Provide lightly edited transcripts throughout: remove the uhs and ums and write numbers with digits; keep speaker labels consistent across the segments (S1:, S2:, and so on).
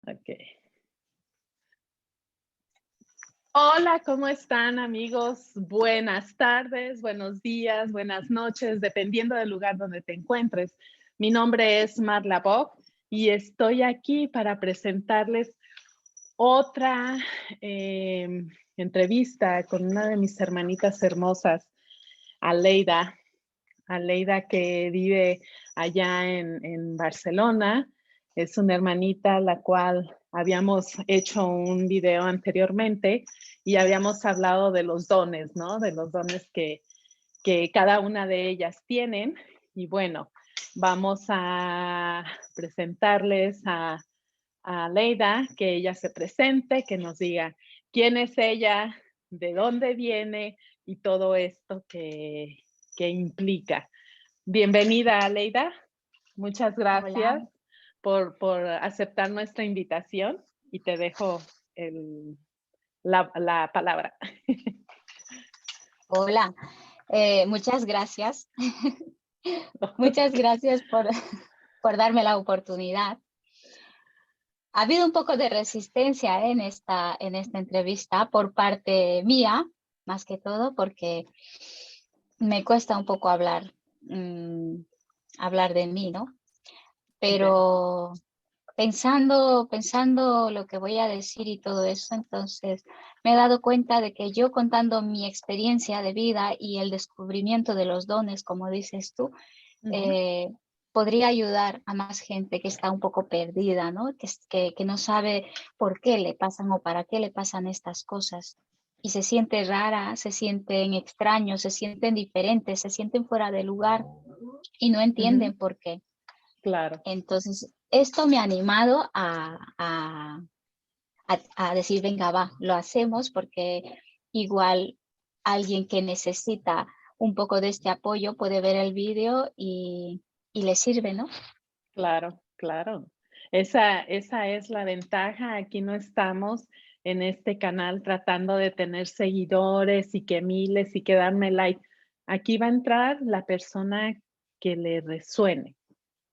S1: Ok. Hola, ¿cómo están, amigos? Buenas tardes, buenos días, buenas noches, dependiendo del lugar donde te encuentres. Mi nombre es Marla Bock y estoy aquí para presentarles otra entrevista con una de mis hermanitas hermosas, Aleida. Aleida, que vive allá en Barcelona. Es una hermanita la cual habíamos hecho un video anteriormente y habíamos hablado de los dones, ¿no? De los dones que cada una de ellas tienen. Y bueno, vamos a presentarles a Leida, que ella se presente, que nos diga quién es ella, de dónde viene y todo esto que implica. Bienvenida, Leida. Muchas
S2: Hola,
S1: gracias por aceptar nuestra invitación y te dejo la palabra.
S2: hola. Muchas gracias. Muchas gracias por darme la oportunidad. Ha habido un poco de resistencia en esta entrevista por parte mía, más que todo, porque me cuesta un poco hablar de mí, ¿no?
S1: Okay.
S2: Pero pensando lo que voy a decir y todo eso, entonces me he dado cuenta de que yo contando mi experiencia de vida y el descubrimiento de los dones, como dices tú,
S1: Uh-huh.
S2: eh, podría ayudar a más gente que está un poco perdida, ¿no? Que no sabe por qué le pasan o para qué le pasan estas cosas. Y se siente rara, se sienten extraños, se sienten diferentes, se sienten fuera de lugar y no
S1: Uh-huh.
S2: entienden por qué.
S1: Claro.
S2: Entonces, esto me ha animado a decir, venga, va, lo hacemos porque igual alguien que necesita un poco de este apoyo puede ver el vídeo y le sirve, ¿no?
S1: Claro, claro. Esa es la ventaja. Aquí no estamos en este canal tratando de tener seguidores y que miles y que darme like. Aquí va a entrar la persona que le resuene,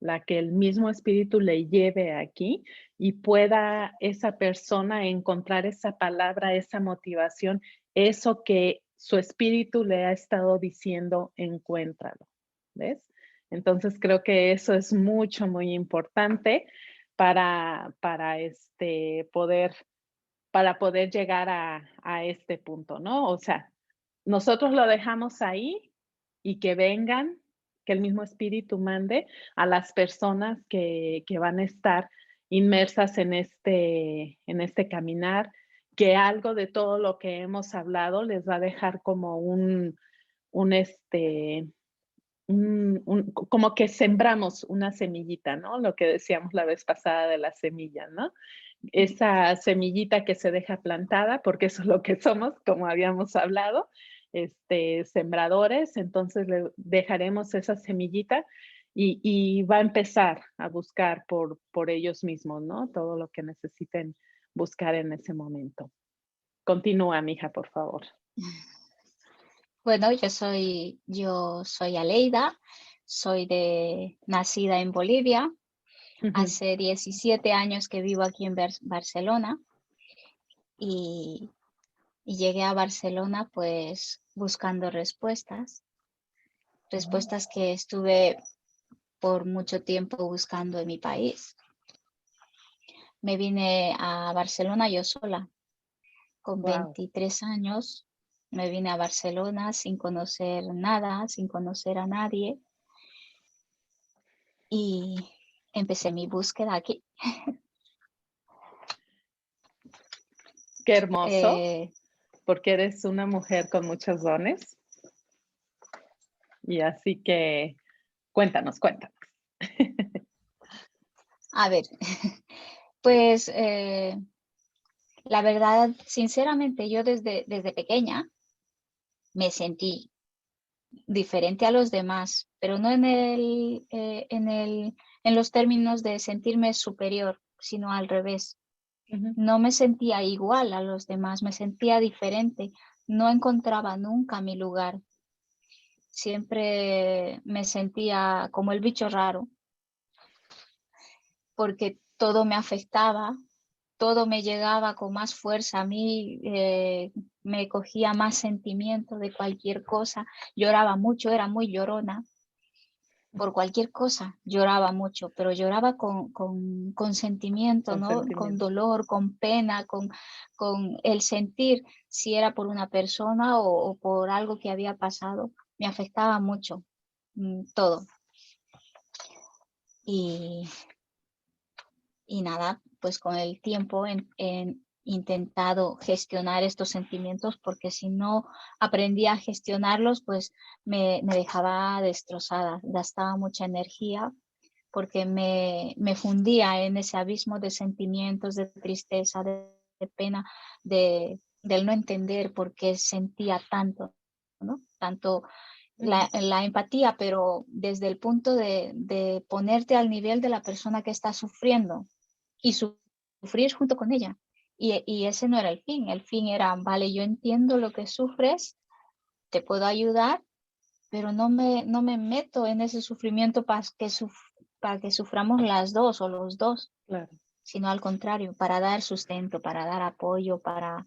S1: la que el mismo espíritu le lleve aquí y pueda esa persona encontrar esa palabra, esa motivación, eso que su espíritu le ha estado diciendo, encuéntralo. ¿Ves? Entonces creo que eso es mucho, muy importante para poder llegar a este punto, ¿no? O sea, nosotros lo dejamos ahí y que vengan, que el mismo espíritu mande a las personas que van a estar inmersas en este caminar, que algo de todo lo que hemos hablado les va a dejar como un, este, como que sembramos una semillita, ¿no? Lo que decíamos la vez pasada de las semillas, ¿no? Esa semillita que se deja plantada, porque eso es lo que somos, como habíamos hablado, sembradores, entonces le dejaremos esa semillita y va a empezar a buscar por ellos mismos, ¿no? Todo lo que necesiten buscar en ese momento. Continúa, mija, por favor.
S2: Bueno, yo soy Aleida, nacida en Bolivia,
S1: Ujú.
S2: hace 17 años que vivo aquí en Barcelona y, y llegué a Barcelona pues buscando respuestas que estuve por mucho tiempo buscando en mi país. Me vine a Barcelona yo sola, con
S1: Wow.
S2: 23 años. Me vine a Barcelona sin conocer nada, sin conocer a nadie y empecé mi búsqueda aquí.
S1: Qué hermoso,
S2: Eh,
S1: porque eres una mujer con muchos dones. Y así que cuéntanos, cuéntanos.
S2: a ver, pues la verdad, sinceramente, yo desde pequeña me sentí diferente a los demás, pero no en los términos de sentirme superior, sino al revés.
S1: Ujú.
S2: No me sentía igual a los demás, me sentía diferente, no encontraba nunca mi lugar. Siempre me sentía como el bicho raro, porque todo me afectaba, todo me llegaba con más fuerza a mí, me cogía más sentimiento de cualquier cosa, lloraba mucho, era muy llorona. Por cualquier cosa lloraba mucho, pero lloraba con sentimiento, ¿no? Con
S1: Consentimiento.
S2: dolor, con pena, con el sentir si era por una persona o por algo que había pasado. Me afectaba mucho todo. Y, y nada, pues con el tiempo he intentado gestionar estos sentimientos porque si no aprendía a gestionarlos, pues me dejaba destrozada, gastaba mucha energía porque me fundía en ese abismo de sentimientos, de tristeza, de pena, del no entender por qué sentía tanto, ¿no? Tanto la empatía, pero desde el punto de ponerte al nivel de la persona que está sufriendo y sufrir junto con ella. Y ese no era el fin era, vale, yo entiendo lo que sufres, te puedo ayudar, pero no me meto en ese sufrimiento para que suframos las dos o los dos,
S1: Claro.
S2: sino al contrario, para dar sustento, para dar apoyo, para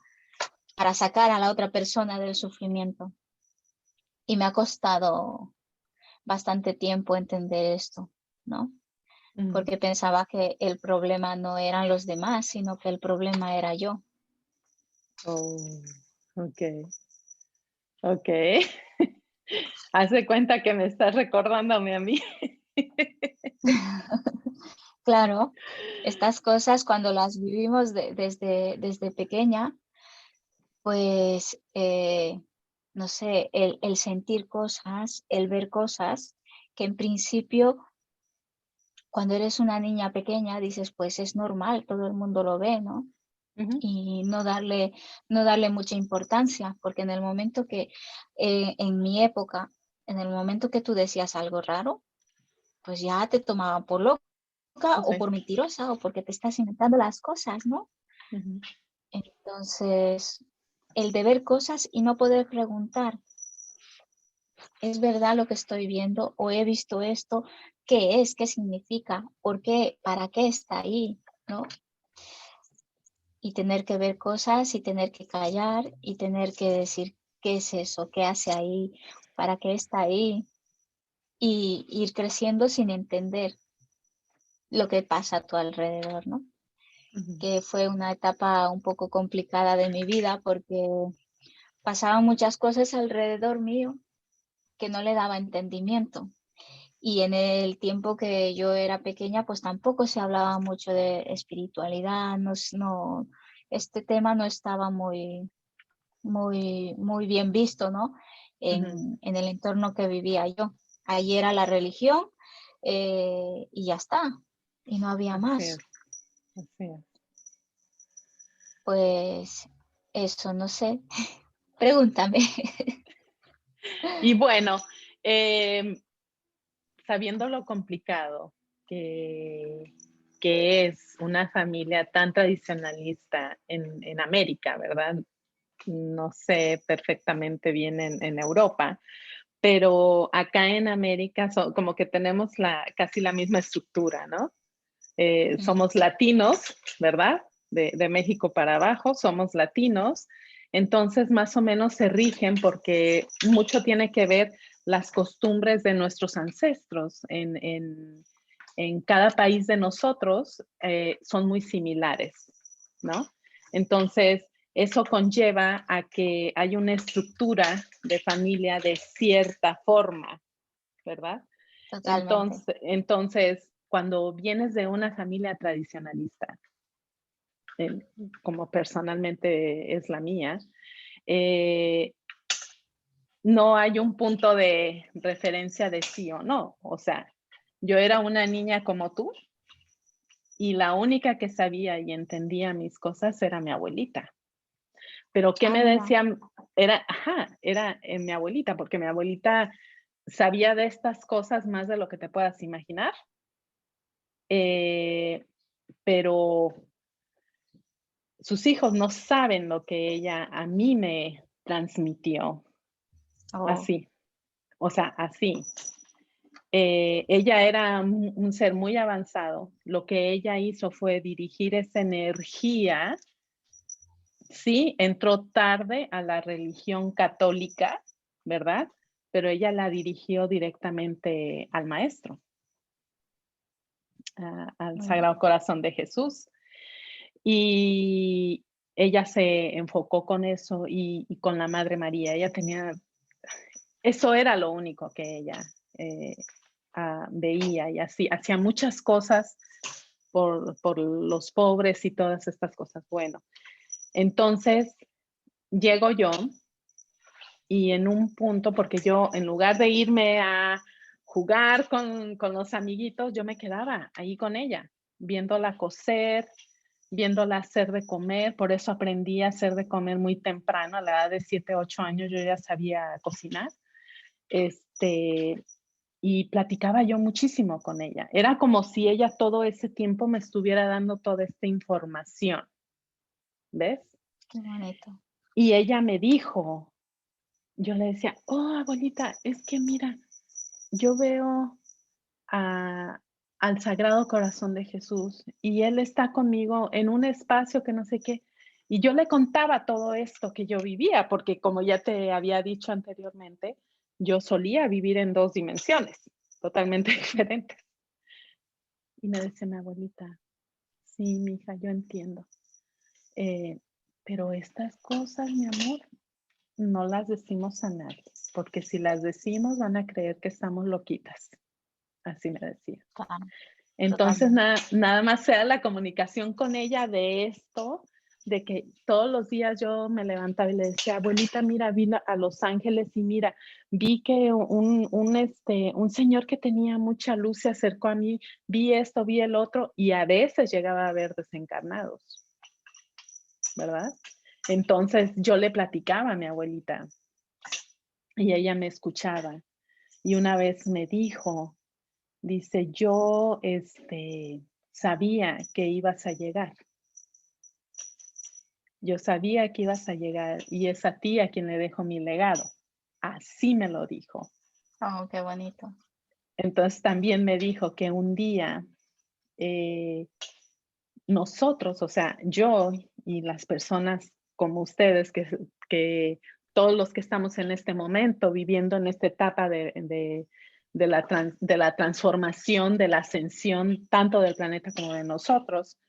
S2: sacar a la otra persona del sufrimiento. Y me ha costado bastante tiempo entender esto, ¿no? Porque pensaba que el problema no eran los demás, sino que el problema era yo.
S1: Oh, ok. Ok. Haz de cuenta que me estás recordándome a mí.
S2: Claro, estas cosas cuando las vivimos desde pequeña, pues, no sé, el sentir cosas, el ver cosas que en principio, cuando eres una niña pequeña, dices, pues es normal, todo el mundo lo ve, ¿no?
S1: Ujú.
S2: Y no darle mucha importancia, porque en el momento que, en mi época, en el momento que tú decías algo raro, pues ya te tomaban por loca o
S1: Sí.
S2: por mentirosa o porque te estás inventando las cosas, ¿no?
S1: Ujú.
S2: Entonces, el de ver cosas y no poder preguntar, ¿es verdad lo que estoy viendo o he visto esto? ¿Qué es? ¿Qué significa? ¿Por qué? ¿Para qué está ahí? ¿No? Y tener que ver cosas y tener que callar y tener que decir qué es eso, qué hace ahí, para qué está ahí y ir creciendo sin entender lo que pasa a tu alrededor, ¿no?
S1: Ujú.
S2: Que fue una etapa un poco complicada de mi vida porque pasaban muchas cosas alrededor mío que no le daba entendimiento. Y en el tiempo que yo era pequeña, pues tampoco se hablaba mucho de espiritualidad, este tema no estaba muy bien visto, ¿no?
S1: Ujú.
S2: En el entorno que vivía yo. Ahí era la religión y ya está, y no había
S1: Así es,
S2: más.
S1: así es.
S2: Pues eso, no sé, pregúntame.
S1: Y bueno, em, sabiendo lo complicado que, que es una familia tan tradicionalista en América, ¿verdad? No sé perfectamente bien en Europa, pero acá en América como que tenemos casi la misma estructura, ¿no?
S2: Ujú.
S1: Somos latinos, ¿verdad? De México para abajo, somos latinos. Entonces, más o menos se rigen porque mucho tiene que ver las costumbres de nuestros ancestros en cada país de nosotros son muy similares, ¿no? Entonces, eso conlleva a que hay una estructura de familia de cierta forma, ¿verdad?
S2: Totalmente.
S1: Entonces, cuando vienes de una familia tradicionalista, como personalmente es la mía, eh, no hay un punto de referencia de sí o no. O sea, yo era una niña como tú y la única que sabía y entendía mis cosas era mi abuelita. Pero ¿qué
S2: Ah,
S1: me
S2: mira.
S1: decían? Era mi abuelita, porque mi abuelita sabía de estas cosas más de lo que te puedas imaginar. Eh, pero sus hijos no saben lo que ella a mí me transmitió,
S2: Oh,
S1: así, o sea, así. ella era un ser muy avanzado. Lo que ella hizo fue dirigir esa energía. Sí, entró tarde a la religión católica, ¿verdad? Pero ella la dirigió directamente al maestro, al
S2: Muy
S1: Sagrado
S2: bien.
S1: Corazón de Jesús. Y ella se enfocó con eso y con la Madre María. Ella tenía, eso era lo único que ella eh, veía y así, hacía muchas cosas por los pobres y todas estas cosas. Bueno, entonces llego yo y en un punto, porque yo en lugar de irme a jugar con los amiguitos, yo me quedaba ahí con ella, viéndola coser, viéndola hacer de comer. Por eso aprendí a hacer de comer muy temprano, a la edad de 7, 8 años yo ya sabía cocinar. Y platicaba yo muchísimo con ella. Era como si ella todo ese tiempo me estuviera dando toda esta información, ¿ves?
S2: Qué bonito.
S1: Y ella me dijo, yo le decía, oh, abuelita, es que mira, yo veo a, al Sagrado Corazón de Jesús y Él está conmigo en un espacio que no sé qué. Y yo le contaba todo esto que yo vivía, porque como ya te había dicho anteriormente, yo solía vivir en 2 dimensiones totalmente diferentes. Y me decía mi abuelita, sí, mija, yo entiendo. Eh, pero estas cosas, mi amor, no las decimos a nadie, porque si las decimos van a creer que estamos loquitas. Así me decía.
S2: Claro,
S1: Entonces,
S2: totalmente.
S1: nada más sea la comunicación con ella de esto, de que todos los días yo me levantaba y le decía, abuelita, mira, vi a Los Ángeles y mira, vi que un señor que tenía mucha luz se acercó a mí, vi esto, vi el otro, y a veces llegaba a ver desencarnados, ¿verdad? Entonces yo le platicaba a mi abuelita y ella me escuchaba. Y una vez me dijo, dice, yo sabía que ibas a llegar. Yo sabía que ibas a llegar y es a ti a quien le dejo mi legado. Así me lo dijo.
S2: Oh, qué bonito.
S1: Entonces también me dijo que un día nosotros, o sea, yo y las personas como ustedes, que todos los que estamos en este momento viviendo en esta etapa de la transformación, de la ascensión, tanto del planeta como de nosotros,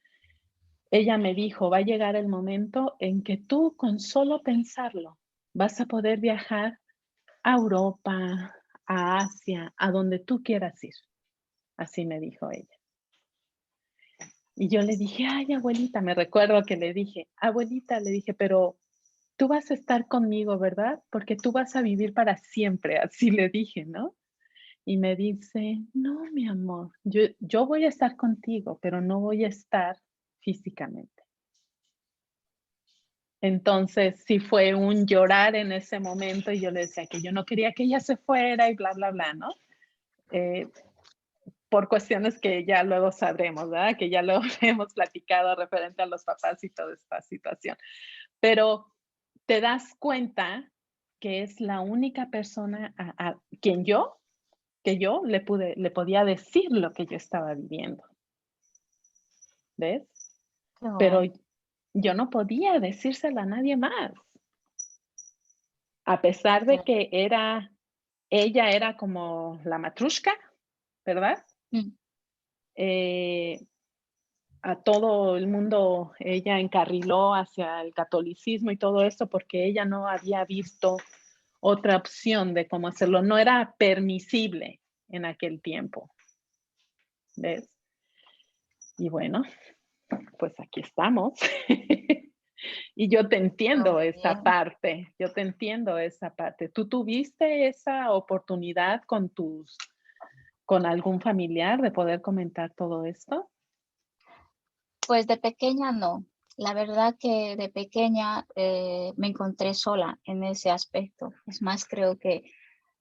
S1: ella me dijo, va a llegar el momento en que tú con solo pensarlo vas a poder viajar a Europa, a Asia, a donde tú quieras ir. Así me dijo ella. Y yo le dije, ay, abuelita, me recuerdo que le dije, abuelita, le dije, pero tú vas a estar conmigo, ¿verdad? Porque tú vas a vivir para siempre, así le dije, ¿no? Y me dice, no, mi amor, yo voy a estar contigo, pero no voy a estar físicamente. Entonces, sí fue un llorar en ese momento y yo le decía que yo no quería que ella se fuera y bla, bla, bla, ¿no? Eh, por cuestiones que ya luego sabremos, ¿verdad? Que ya luego hemos platicado referente a los papás y toda esta situación. Pero te das cuenta que es la única persona a quien que yo le podía decir lo que yo estaba viviendo, ¿ves?
S2: Qué
S1: Pero
S2: bueno.
S1: yo no podía decírselo a nadie más, a pesar de
S2: Claro.
S1: que ella era como la matrushka, ¿verdad?
S2: Mm,
S1: Eh, a todo el mundo ella encarriló hacia el catolicismo y todo esto porque ella no había visto otra opción de cómo hacerlo. No era permisible en aquel tiempo, ¿ves? Y bueno, pues aquí estamos. Y yo te
S2: todo
S1: entiendo
S2: muy
S1: esa
S2: bien.
S1: parte, yo te entiendo esa parte. ¿Tú tuviste esa oportunidad con algún familiar de poder comentar todo esto?
S2: Pues de pequeña no. La verdad que de pequeña me encontré sola en ese aspecto. Es más, creo que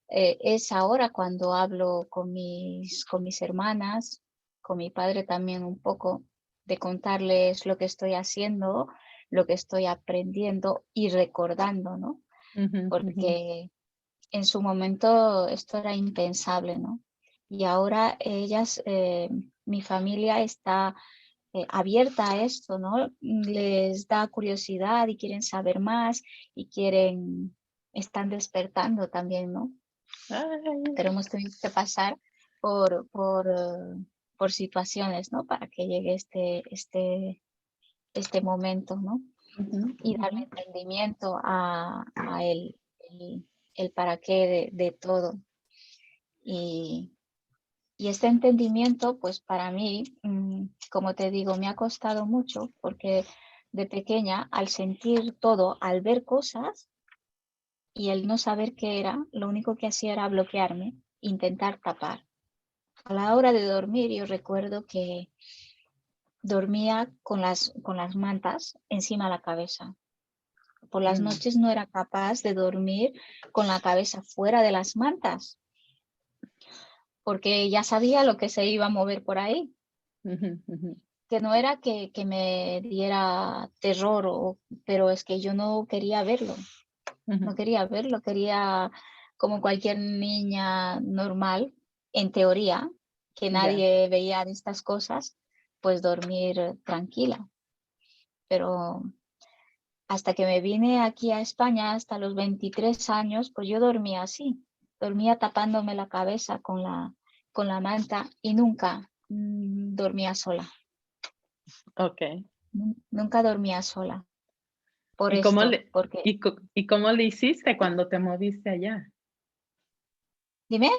S2: es ahora cuando hablo con mis hermanas, con mi padre también un poco, de contarles lo que estoy haciendo, lo que estoy aprendiendo y recordando, ¿no?
S1: Ujú, ujú.
S2: Porque en su momento esto era impensable, ¿no? Y ahora ellas, mi familia está abierta a esto, ¿no? Les da curiosidad y quieren saber más y están despertando también, ¿no?
S1: Ay,
S2: Pero hemos tenido que pasar por situaciones, ¿no? Para que llegue este momento, ¿no?
S1: ujú,
S2: Y darle
S1: ujú.
S2: entendimiento a el para qué de todo. Y, y este entendimiento, pues para mí, como te digo, me ha costado mucho porque de pequeña, al sentir todo, al ver cosas y el no saber qué era, lo único que hacía era bloquearme, intentar tapar. A la hora de dormir, yo recuerdo que dormía con las mantas encima de la cabeza. Por las
S1: Mm,
S2: noches no era capaz de dormir con la cabeza fuera de las mantas, porque ya sabía lo que se iba a mover por ahí.
S1: ujú, ujú,
S2: Que no era que me diera terror, pero es que yo no quería verlo,
S1: ujú.
S2: no quería verlo, quería como cualquier niña normal, en teoría, que
S1: Ya.
S2: nadie veía de estas cosas, pues dormir tranquila. Pero hasta que me vine aquí a España, hasta los 23 años, pues yo dormía así, dormía tapándome la cabeza con la manta y nunca dormía sola,
S1: Ok.
S2: nunca dormía sola. Por
S1: ¿Y cómo
S2: esto,
S1: le,
S2: porque,
S1: y cómo le hiciste cuando te moviste allá?
S2: dime,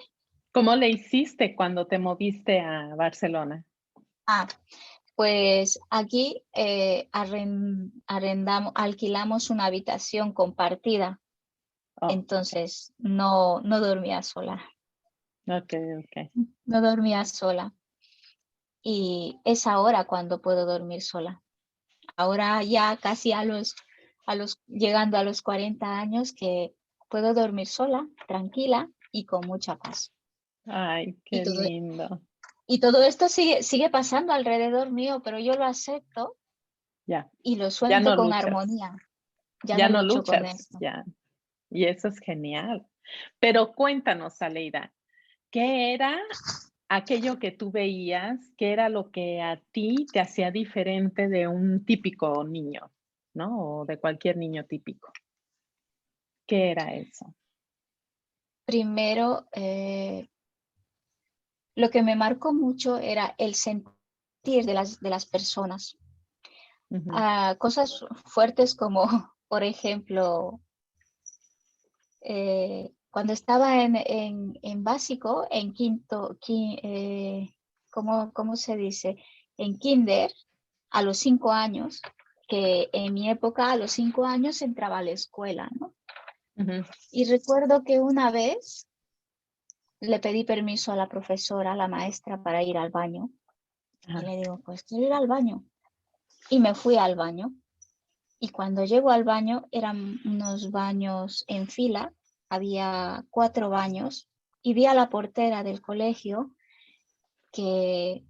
S1: ¿Cómo le hiciste cuando te moviste a Barcelona?
S2: ah, pues aquí alquilamos una habitación compartida,
S1: Oh,
S2: entonces no dormía sola,
S1: ok, ok.
S2: no dormía sola. Y es ahora cuando puedo dormir sola. Ahora ya casi llegando a los 40 años que puedo dormir sola, tranquila y con mucha paz.
S1: Ay,
S2: Y
S1: qué
S2: todo,
S1: lindo.
S2: y todo esto sigue pasando alrededor mío, pero yo lo acepto
S1: Ya,
S2: y lo
S1: ya
S2: suelto
S1: no
S2: con
S1: luchas,
S2: armonía. Ya
S1: ya
S2: no
S1: no
S2: lucho con
S1: luchas,
S2: esto.
S1: ya. Y eso es genial. Pero cuéntanos, Aleida, ¿qué era aquello que tú veías? ¿Qué era lo que a ti te hacía diferente de un típico niño, no? O de cualquier niño típico. ¿Qué era eso?
S2: Primero, lo que me marcó mucho era el sentir de las personas.
S1: Ujú,
S2: Cosas fuertes como, por ejemplo, cuando estaba en básico, en ¿cómo se dice? En kinder, a los 5 años, que en mi época a los 5 años entraba a la escuela, ¿no?
S1: ujú,
S2: Y recuerdo que una vez le pedí permiso a la profesora, a la maestra, para ir al baño. Y
S1: ajá,
S2: le digo, pues quiero ir al baño. Y me fui al baño. Y cuando llego al baño, eran unos baños en fila, había 4 baños, y vi a la portera del colegio que,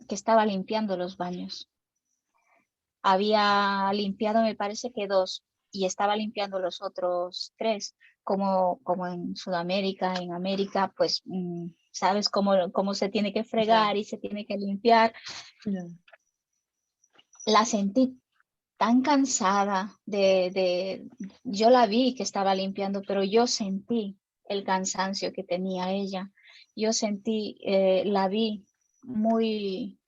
S2: que estaba limpiando los baños. Había limpiado, me parece que 2, y estaba limpiando los otros 3, como en Sudamérica, en América, pues sabes cómo se tiene que
S1: ya,
S2: fregar y se tiene que limpiar.
S1: ya.
S2: La sentí tan cansada yo la vi que estaba limpiando, pero yo sentí el cansancio que tenía ella. Yo sentí, la vi muy,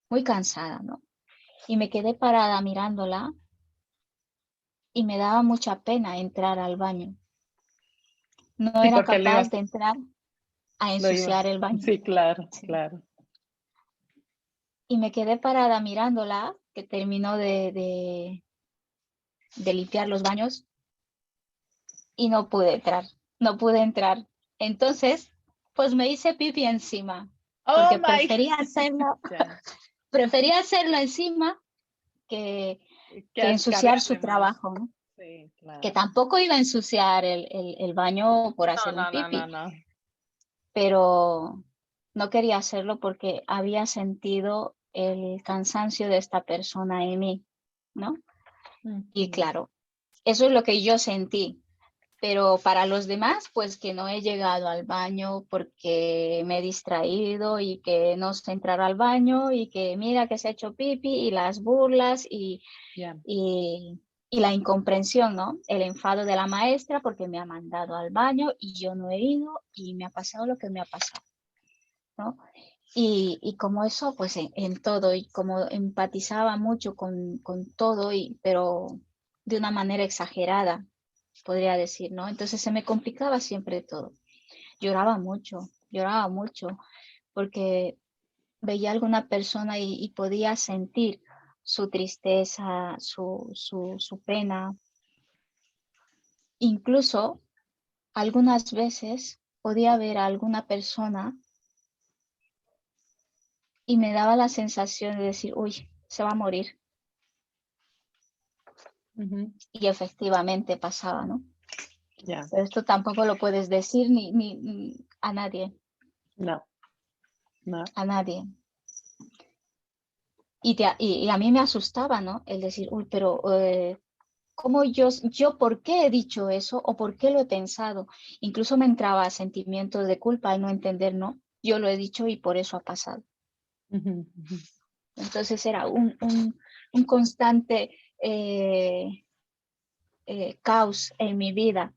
S2: muy cansada, ¿no? Y me quedé parada mirándola y me daba mucha pena entrar al baño. No
S1: Sí,
S2: era
S1: porque
S2: capaz de entrar a
S1: lo iba.
S2: ensuciar el baño.
S1: Sí, claro,
S2: Sí.
S1: claro.
S2: Y me quedé parada mirándola, que terminó de limpiar los baños y no pude entrar, no pude entrar. Entonces, pues me hice pipí encima,
S1: Oh
S2: porque
S1: my ya,
S2: prefería hacerlo encima que,
S1: que
S2: que ensuciar su
S1: cargarle más.
S2: trabajo, ¿no?
S1: Sí,
S2: Que
S1: claro.
S2: tampoco iba a ensuciar el baño por
S1: No,
S2: hacer un
S1: no, no, no,
S2: pipí,
S1: no.
S2: pero no quería hacerlo porque había sentido el cansancio de esta persona en mí, ¿no? Y
S1: Ujú.
S2: claro, eso es lo que yo sentí. Pero para los demás, pues que no he llegado al baño porque me he distraído y que no sé entrar al baño y que mira que se ha hecho pipi y las burlas
S1: Ya.
S2: y la incomprensión, ¿no? El enfado de la maestra porque me ha mandado al baño y yo no he ido y me ha pasado lo que me ha pasado, ¿no? Y como eso, pues en todo, y como empatizaba mucho con todo, pero de una manera exagerada, podría decir, ¿no? Entonces se me complicaba siempre todo. Lloraba mucho, porque veía a alguna persona y podía sentir su tristeza, su pena. Incluso algunas veces podía ver a alguna persona y me daba la sensación de decir, uy, se va a morir.
S1: Ujú.
S2: Y efectivamente pasaba, ¿no?
S1: Ya.
S2: Pero esto tampoco lo puedes decir ni a nadie,
S1: No, no.
S2: a nadie. Y a mí me asustaba, ¿no? El decir, uy, pero ¿cómo yo por qué he dicho eso o por qué lo he pensado? Incluso me entraba sentimientos de culpa al no entender, ¿no? Yo lo he dicho y por eso ha pasado.
S1: Ujú, ujú.
S2: Entonces era un constante caos en mi vida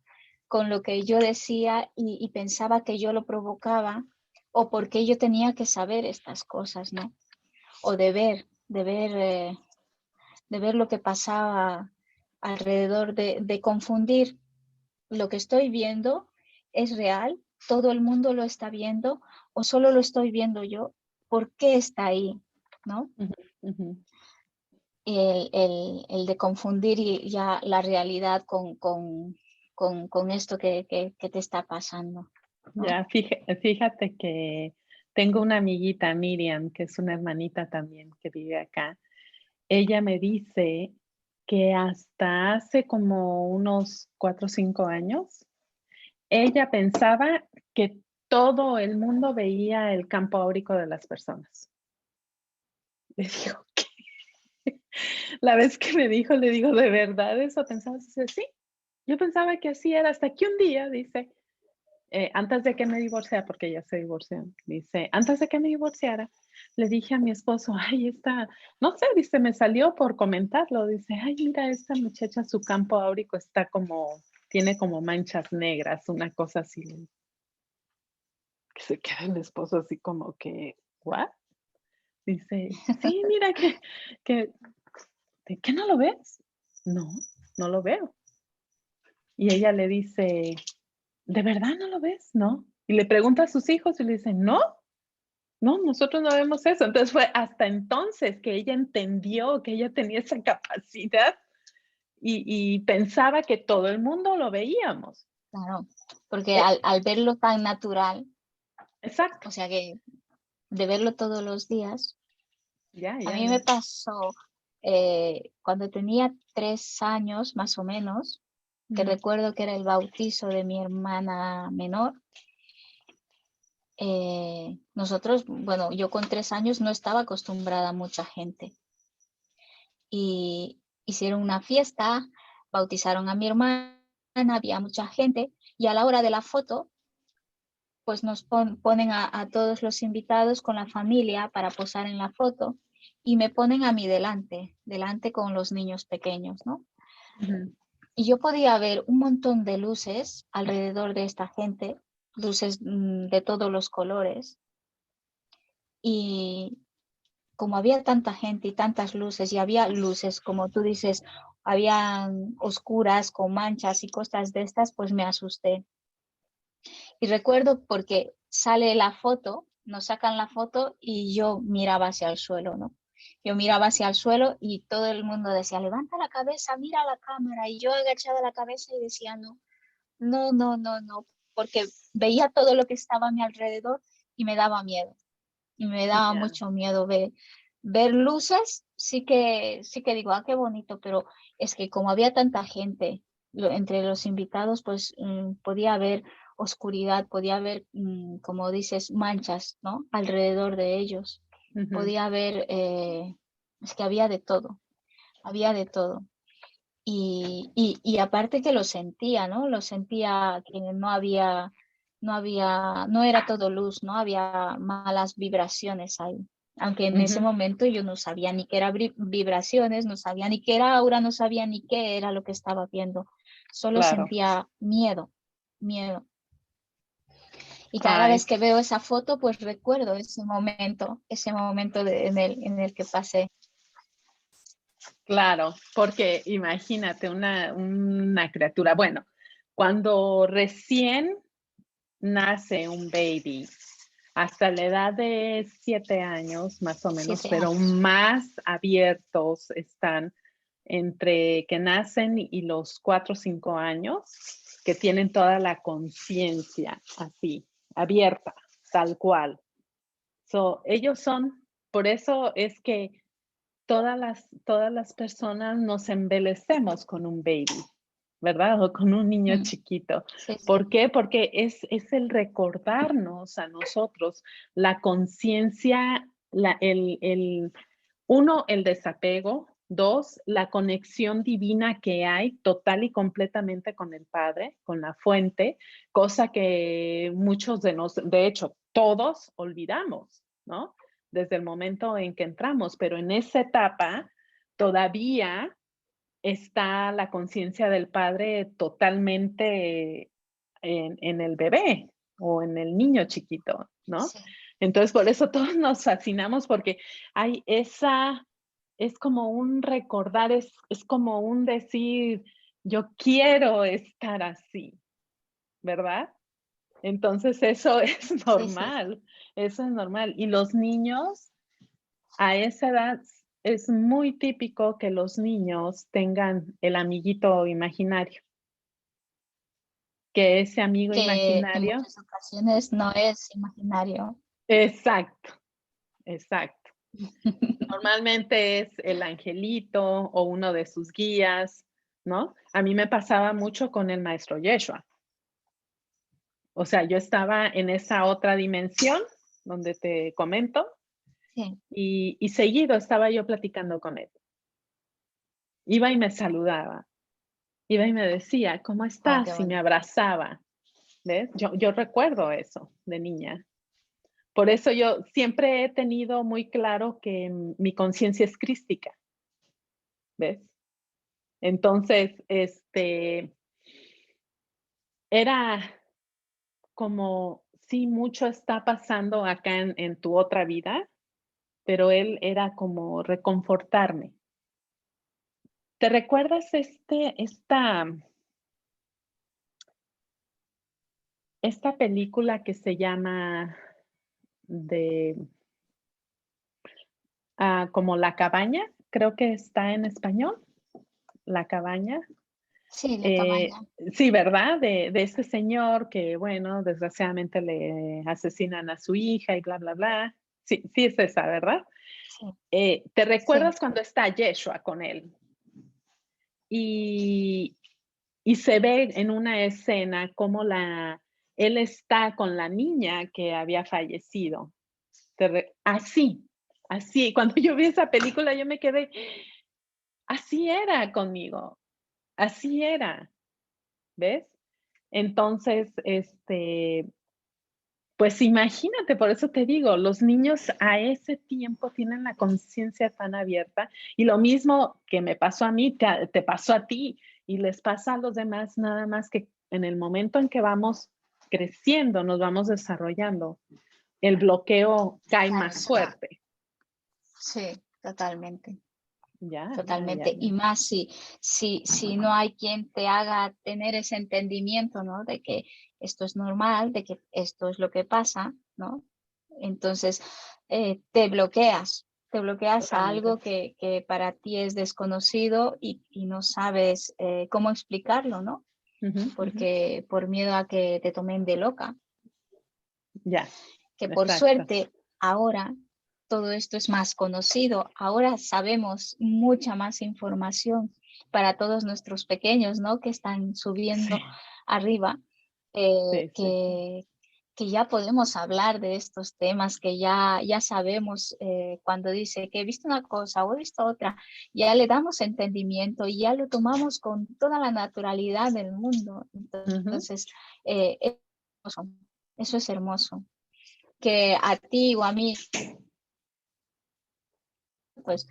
S2: con lo que yo decía y pensaba que yo lo provocaba o porque yo tenía que saber estas cosas, ¿no? O de ver lo que pasaba alrededor, de confundir lo que estoy viendo es real, todo el mundo lo está viendo o solo lo estoy viendo yo, ¿por qué está ahí? ¿No?
S1: Ujú, ujú.
S2: El de confundir ya la realidad con esto que te está pasando, ¿no?
S1: Ya, fíjate que tengo una amiguita, Miriam, que es una hermanita también que vive acá. Ella me dice que hasta hace como unos 4 o 5 años, ella pensaba que todo el mundo veía el campo áurico de las personas. Le digo, ¿qué? La vez que me dijo, le digo: "¿De verdad eso pensabas?". Dice: "Sí, yo pensaba que así era", hasta que un día, dice, antes de que me divorciara, porque ella se divorció, dice: "Antes de que me divorciara, le dije a mi esposo, ay, esta, no sé, dice, me salió por comentarlo, dice, ay, mira, esta muchacha, su campo áurico está como, tiene como manchas negras, una cosa así". Que se queda el esposo así como que, ¿what? Dice, sí, mira que, ¿qué no lo ves? No, no lo veo. Y ella le dice, ¿de verdad no lo ves? No. Y le pregunta a sus hijos y le dicen, no, no, nosotros no vemos eso. Entonces fue hasta entonces que ella entendió que ella tenía esa capacidad y pensaba que todo el mundo lo veíamos.
S2: Claro, porque
S1: Eh,
S2: al verlo tan natural,
S1: exacto.
S2: o sea que de verlo todos los días,
S1: Ya,
S2: a
S1: ya,
S2: mí
S1: ya.
S2: me pasó cuando tenía 3 años más o menos, que
S1: Ujú,
S2: recuerdo que era el bautizo de mi hermana menor. Nosotros, bueno, yo con 3 años no estaba acostumbrada a mucha gente y hicieron una fiesta, bautizaron a mi hermana, había mucha gente y a la hora de la foto, pues nos ponen a todos los invitados con la familia para posar en la foto y me ponen a mí delante con los niños pequeños, ¿no?
S1: ujú.
S2: Y yo podía ver un montón de luces alrededor de esta gente, luces de todos los colores y como había tanta gente y tantas luces y había luces, como tú dices, habían oscuras con manchas y cosas de estas, pues me asusté. Y recuerdo porque sale la foto, nos sacan la foto y yo miraba hacia el suelo, ¿no? Yo miraba hacia el suelo y todo el mundo decía, levanta la cabeza, mira la cámara. Y yo agachaba la cabeza y decía, no, no, no, no, no, porque veía todo lo que estaba a mi alrededor y me daba miedo. Y me daba
S1: Ya,
S2: mucho miedo ver luces, sí que digo, ah, qué bonito, pero es que como había tanta gente entre los invitados, pues podía haber oscuridad, podía haber, como dices, manchas, ¿no? Alrededor de ellos.
S1: ujú.
S2: Podía haber, es que había de todo, había de todo. y aparte que lo sentía, ¿no? Lo sentía que no era todo luz, ¿no? Había malas vibraciones ahí. Aunque en ese momento yo no sabía ni qué era vibraciones, no sabía ni qué era aura, no sabía ni qué era lo que estaba viendo. Solo
S1: Claro.
S2: sentía miedo, miedo. Y cada
S1: Ay,
S2: vez que veo esa foto, pues recuerdo ese momento en el que pasé.
S1: claro, porque imagínate una criatura. Bueno, cuando recién nace un baby, hasta la edad de 7 años, más o menos,
S2: 7
S1: pero
S2: años.
S1: más abiertos están entre que nacen y los 4 o 5 años, que tienen toda la conciencia así, abierta, tal cual. Ellos son, por eso es que todas las personas nos embelecemos con un baby, ¿verdad? O con un niño chiquito.
S2: Sí, sí.
S1: ¿Por qué? Porque es el recordarnos a nosotros la conciencia, uno, el desapego, dos, la conexión divina que hay total y completamente con el Padre, con la fuente, cosa que muchos de hecho, todos olvidamos, ¿no? Desde el momento en que entramos, pero en esa etapa todavía está la conciencia del padre totalmente en el bebé o en el niño chiquito, ¿no?
S2: Sí.
S1: Entonces, por eso todos nos fascinamos porque hay es como un recordar, es como un decir, yo quiero estar así, ¿verdad? Entonces, eso es
S2: Sí, sí.
S1: normal, eso es normal. Y los niños a esa edad es muy típico que los niños tengan el amiguito imaginario, que ese amigo
S2: Que en
S1: imaginario,
S2: muchas ocasiones no es imaginario.
S1: exacto, exacto. Normalmente es el angelito o uno de sus guías, ¿no? A mí me pasaba mucho con el maestro Yeshua. O sea, yo estaba en esa otra dimensión donde te comento
S2: Sí.
S1: y seguido estaba yo platicando con él. Iba y me saludaba, iba y me decía, ¿cómo
S2: Oh, qué
S1: estás? Y me
S2: bonito.
S1: abrazaba. ¿Ves? Yo recuerdo eso de niña. Por eso yo siempre he tenido muy claro que mi conciencia es crística, ¿ves? Entonces, era como, sí, mucho está pasando acá en tu otra vida, pero él era como reconfortarme. ¿Te recuerdas esta película que se llama de como La Cabaña? Creo que está en español, La Cabaña.
S2: Sí, la
S1: Eh,
S2: cabaña.
S1: sí, ¿verdad? De este señor que, bueno, desgraciadamente le asesinan a su hija y bla, bla, bla. Sí, sí es esa, ¿verdad?
S2: Sí,
S1: ¿Te
S2: sí.
S1: recuerdas cuando está Yeshua con él? Y, y se ve en una escena como él está con la niña que había fallecido. Así, así. Cuando yo vi esa película, yo me quedé, así era conmigo, así era, ¿ves? Entonces, pues imagínate, por eso te digo, los niños a ese tiempo tienen la conciencia tan abierta y lo mismo que me pasó a mí, te pasó a ti y les pasa a los demás, nada más que en el momento en que vamos creciendo, nos vamos desarrollando, el bloqueo cae
S2: Claro,
S1: más fuerte.
S2: sí, totalmente.
S1: Ya, ya, ya,
S2: Totalmente.
S1: ya.
S2: Y más si no hay quien te haga tener ese entendimiento, ¿no? De que esto es normal, de que esto es lo que pasa, ¿no? Entonces, te bloqueas a
S1: Totalmente.
S2: algo que para ti es desconocido y no sabes cómo explicarlo, ¿no?
S1: Ujú, ujú.
S2: Porque por miedo a que te tomen de loca,
S1: Ya,
S2: que por
S1: exacto.
S2: suerte ahora todo esto es más conocido, ahora sabemos mucha más información para todos nuestros pequeños, ¿no? Que están
S1: Sí,
S2: subiendo arriba,
S1: sí, sí, sí.
S2: que ya podemos hablar de estos temas, que ya sabemos cuando dice que he visto una cosa o he visto otra, ya le damos entendimiento y ya lo tomamos con toda la naturalidad del mundo. Entonces, eso es hermoso. Que a ti o a mí, pues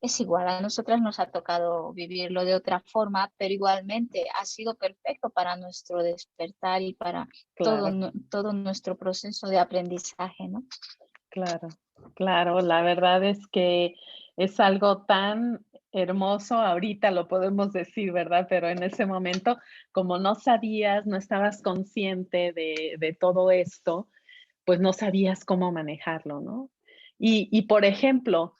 S2: es igual, a nosotras nos ha tocado vivirlo de otra forma, pero igualmente ha sido perfecto para nuestro despertar y para
S1: Claro,
S2: todo nuestro proceso de aprendizaje, ¿no?
S1: claro, claro. La verdad es que es algo tan hermoso, ahorita lo podemos decir, ¿verdad? Pero en ese momento, como no sabías, no estabas consciente de todo esto, pues no sabías cómo manejarlo, ¿no? Y por ejemplo,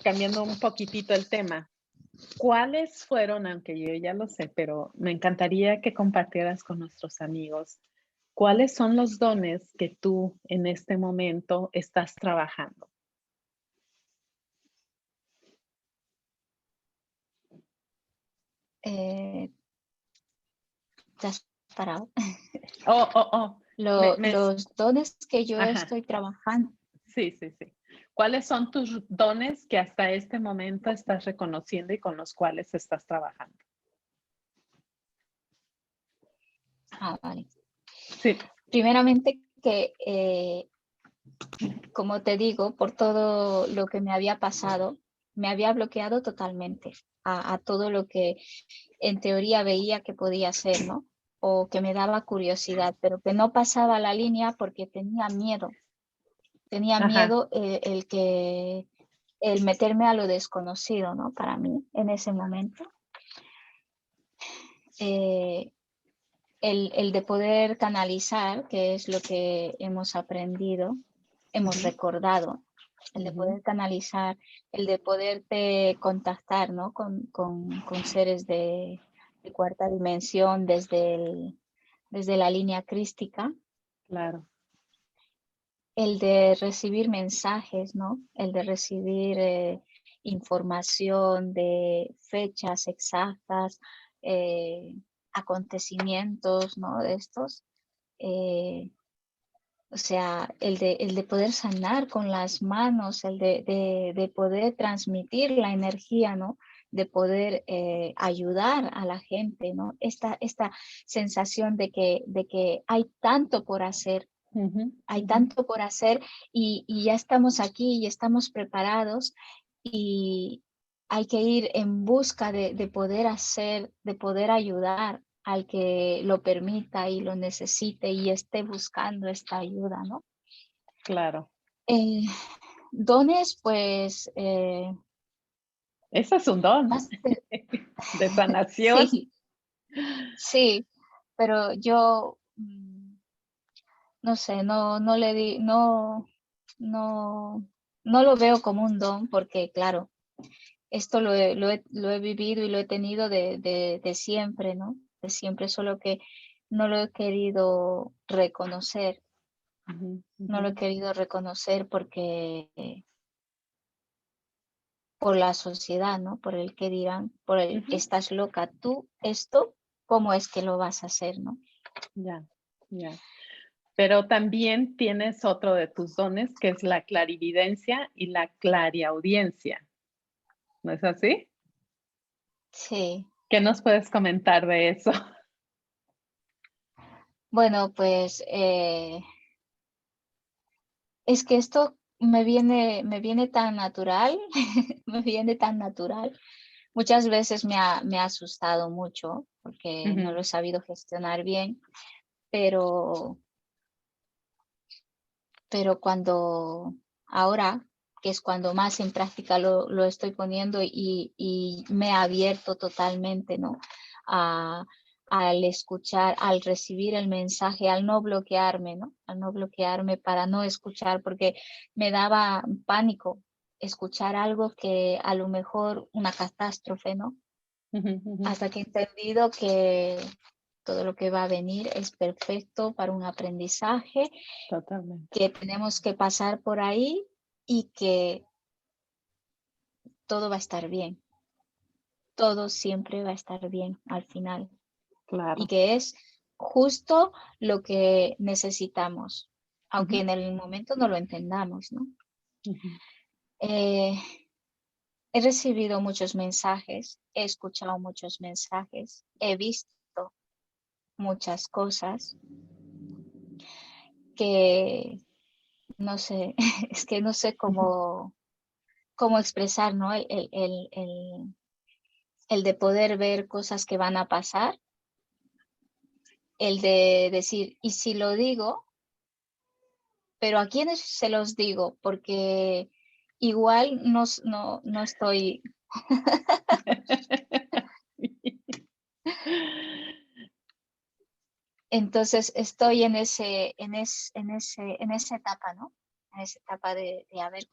S1: cambiando un poquitito el tema, ¿cuáles fueron, aunque yo ya lo sé, pero me encantaría que compartieras con nuestros amigos, cuáles son los dones que tú en este momento estás trabajando?
S2: Eh, ¿Te has parado?
S1: Oh, oh, oh,
S2: Los dones que yo
S1: ajá,
S2: estoy trabajando.
S1: sí, sí, sí. ¿Cuáles son tus dones que hasta este momento estás reconociendo y con los cuales estás trabajando?
S2: Vale.
S1: Sí,
S2: Primeramente que, como te digo, por todo lo que me había pasado, me había bloqueado totalmente a todo lo que en teoría veía que podía ser, ¿no? O que me daba curiosidad, pero que no pasaba la línea porque tenía miedo. Tenía
S1: ajá,
S2: miedo el meterme a lo desconocido, ¿no? Para mí, en ese momento. Eh, el de poder canalizar, que es lo que hemos aprendido, hemos
S1: ujú,
S2: recordado, el de
S1: ujú,
S2: poder canalizar, el de poderte contactar, ¿no? Con seres de cuarta dimensión desde la línea crística,
S1: claro,
S2: el de recibir mensajes, ¿no? El de recibir información de fechas exactas, eh, acontecimientos, ¿no? De estos. eh, o sea, el de poder sanar con las manos, el de poder transmitir la energía, ¿no? De poder ayudar a la gente, ¿no? Esta sensación de que
S1: ujú,
S2: hay
S1: ujú,
S2: tanto por hacer y ya estamos aquí y estamos preparados y hay que ir en busca de poder hacer, de poder ayudar al que lo permita y lo necesite y esté buscando esta ayuda, ¿no?
S1: claro.
S2: Eh, Dones, pues,
S1: Ese es un don
S2: más de-
S1: de sanación.
S2: sí, sí, pero yo, no sé, no, no lo veo como un don porque, claro, esto lo he vivido y lo he tenido de siempre, ¿no? De siempre, solo que no lo he querido reconocer,
S1: Ujú,
S2: no
S1: ujú,
S2: lo he querido reconocer porque por la sociedad, ¿no? Por el que dirán, por el
S1: ujú.
S2: estás loca, tú esto, ¿cómo es que lo vas a hacer, no?
S1: Ya, ya. Pero también tienes otro de tus dones, que es la clarividencia y la clariaudiencia, ¿no es así?
S2: Sí,
S1: ¿Qué nos puedes comentar de eso?
S2: bueno, pues es que esto me viene tan natural, me viene tan natural. Muchas veces me ha asustado mucho porque no
S1: Ujú,
S2: lo he sabido gestionar bien, pero, pero cuando ahora, que es cuando más en práctica lo estoy poniendo y me he abierto totalmente, ¿no? A, al escuchar, al recibir el mensaje, al no bloquearme, ¿no? Al no bloquearme para no escuchar, porque me daba pánico escuchar algo que a lo mejor una catástrofe, ¿no?
S1: ujú, ujú.
S2: Hasta que he entendido que todo lo que va a venir es perfecto para un aprendizaje,
S1: Totalmente,
S2: que tenemos que pasar por ahí y que todo va a estar bien. Todo siempre va a estar bien al final. Y
S1: claro.
S2: que es justo lo que necesitamos, aunque en el momento no lo entendamos, ¿no? Eh, He recibido muchos mensajes, he escuchado muchos mensajes, he visto muchas cosas que no sé, es que no sé cómo expresar, ¿no? El de poder ver cosas que van a pasar, el de decir, ¿y si lo digo? Pero ¿a quiénes se los digo? Porque igual no estoy. Entonces estoy en esa etapa, ¿no? En esa etapa de a ver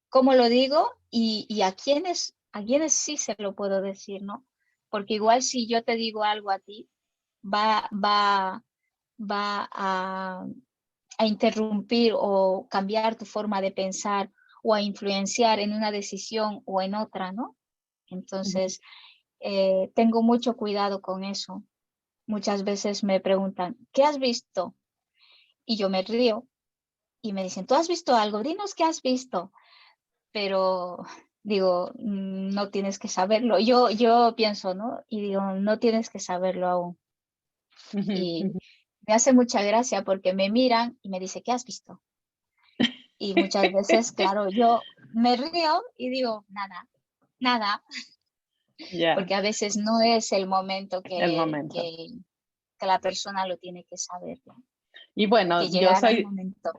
S2: cómo lo digo y a quiénes sí se lo puedo decir, ¿no? Porque igual si yo te digo algo a ti, va, va, va a interrumpir o cambiar tu forma de pensar o a influenciar en una decisión o en otra, ¿no? Entonces, tengo mucho cuidado con eso. Muchas veces me preguntan, ¿qué has visto? Y yo me río y me dicen, ¿tú has visto algo? Dinos qué has visto. Pero digo, no tienes que saberlo. Yo pienso, ¿no? Y digo, no tienes que saberlo aún. Y me hace mucha gracia porque me miran y me dicen, ¿qué has visto? Y muchas veces, claro, yo me río y digo, nada,
S1: Ya,
S2: porque a veces no es el momento
S1: el momento.
S2: que la persona lo tiene que saber, ¿no?
S1: Y bueno,
S2: Que
S1: yo
S2: llegará el
S1: soy,
S2: momento.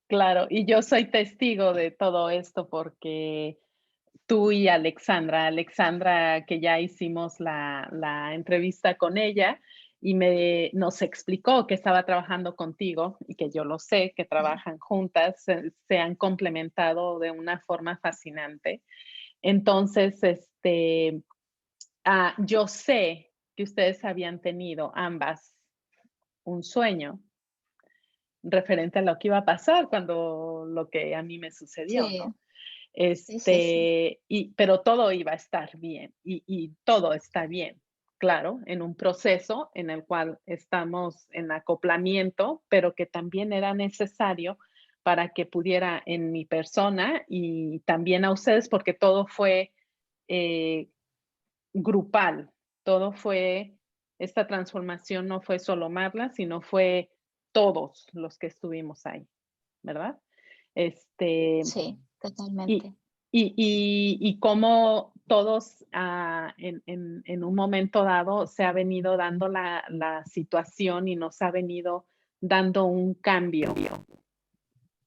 S1: claro, y yo soy testigo de todo esto porque tú y Alexandra, que ya hicimos la entrevista con ella y nos explicó que estaba trabajando contigo y que yo lo sé, que
S2: Sí,
S1: trabajan juntas, se han complementado de una forma fascinante. Entonces, yo sé que ustedes habían tenido ambas un sueño referente a lo que iba a pasar cuando lo que a mí me sucedió,
S2: sí,
S1: ¿no?
S2: sí.
S1: Pero todo iba a estar bien y todo está bien, claro, en un proceso en el cual estamos en acoplamiento, pero que también era necesario para que pudiera en mi persona y también a ustedes, porque todo fue eh, grupal, todo fue, esta transformación no fue solo Marla, sino fue todos los que estuvimos ahí, ¿verdad? Este,
S2: Sí,
S1: y,
S2: totalmente.
S1: y cómo todos en un momento dado se ha venido dando la situación y nos ha venido dando un cambio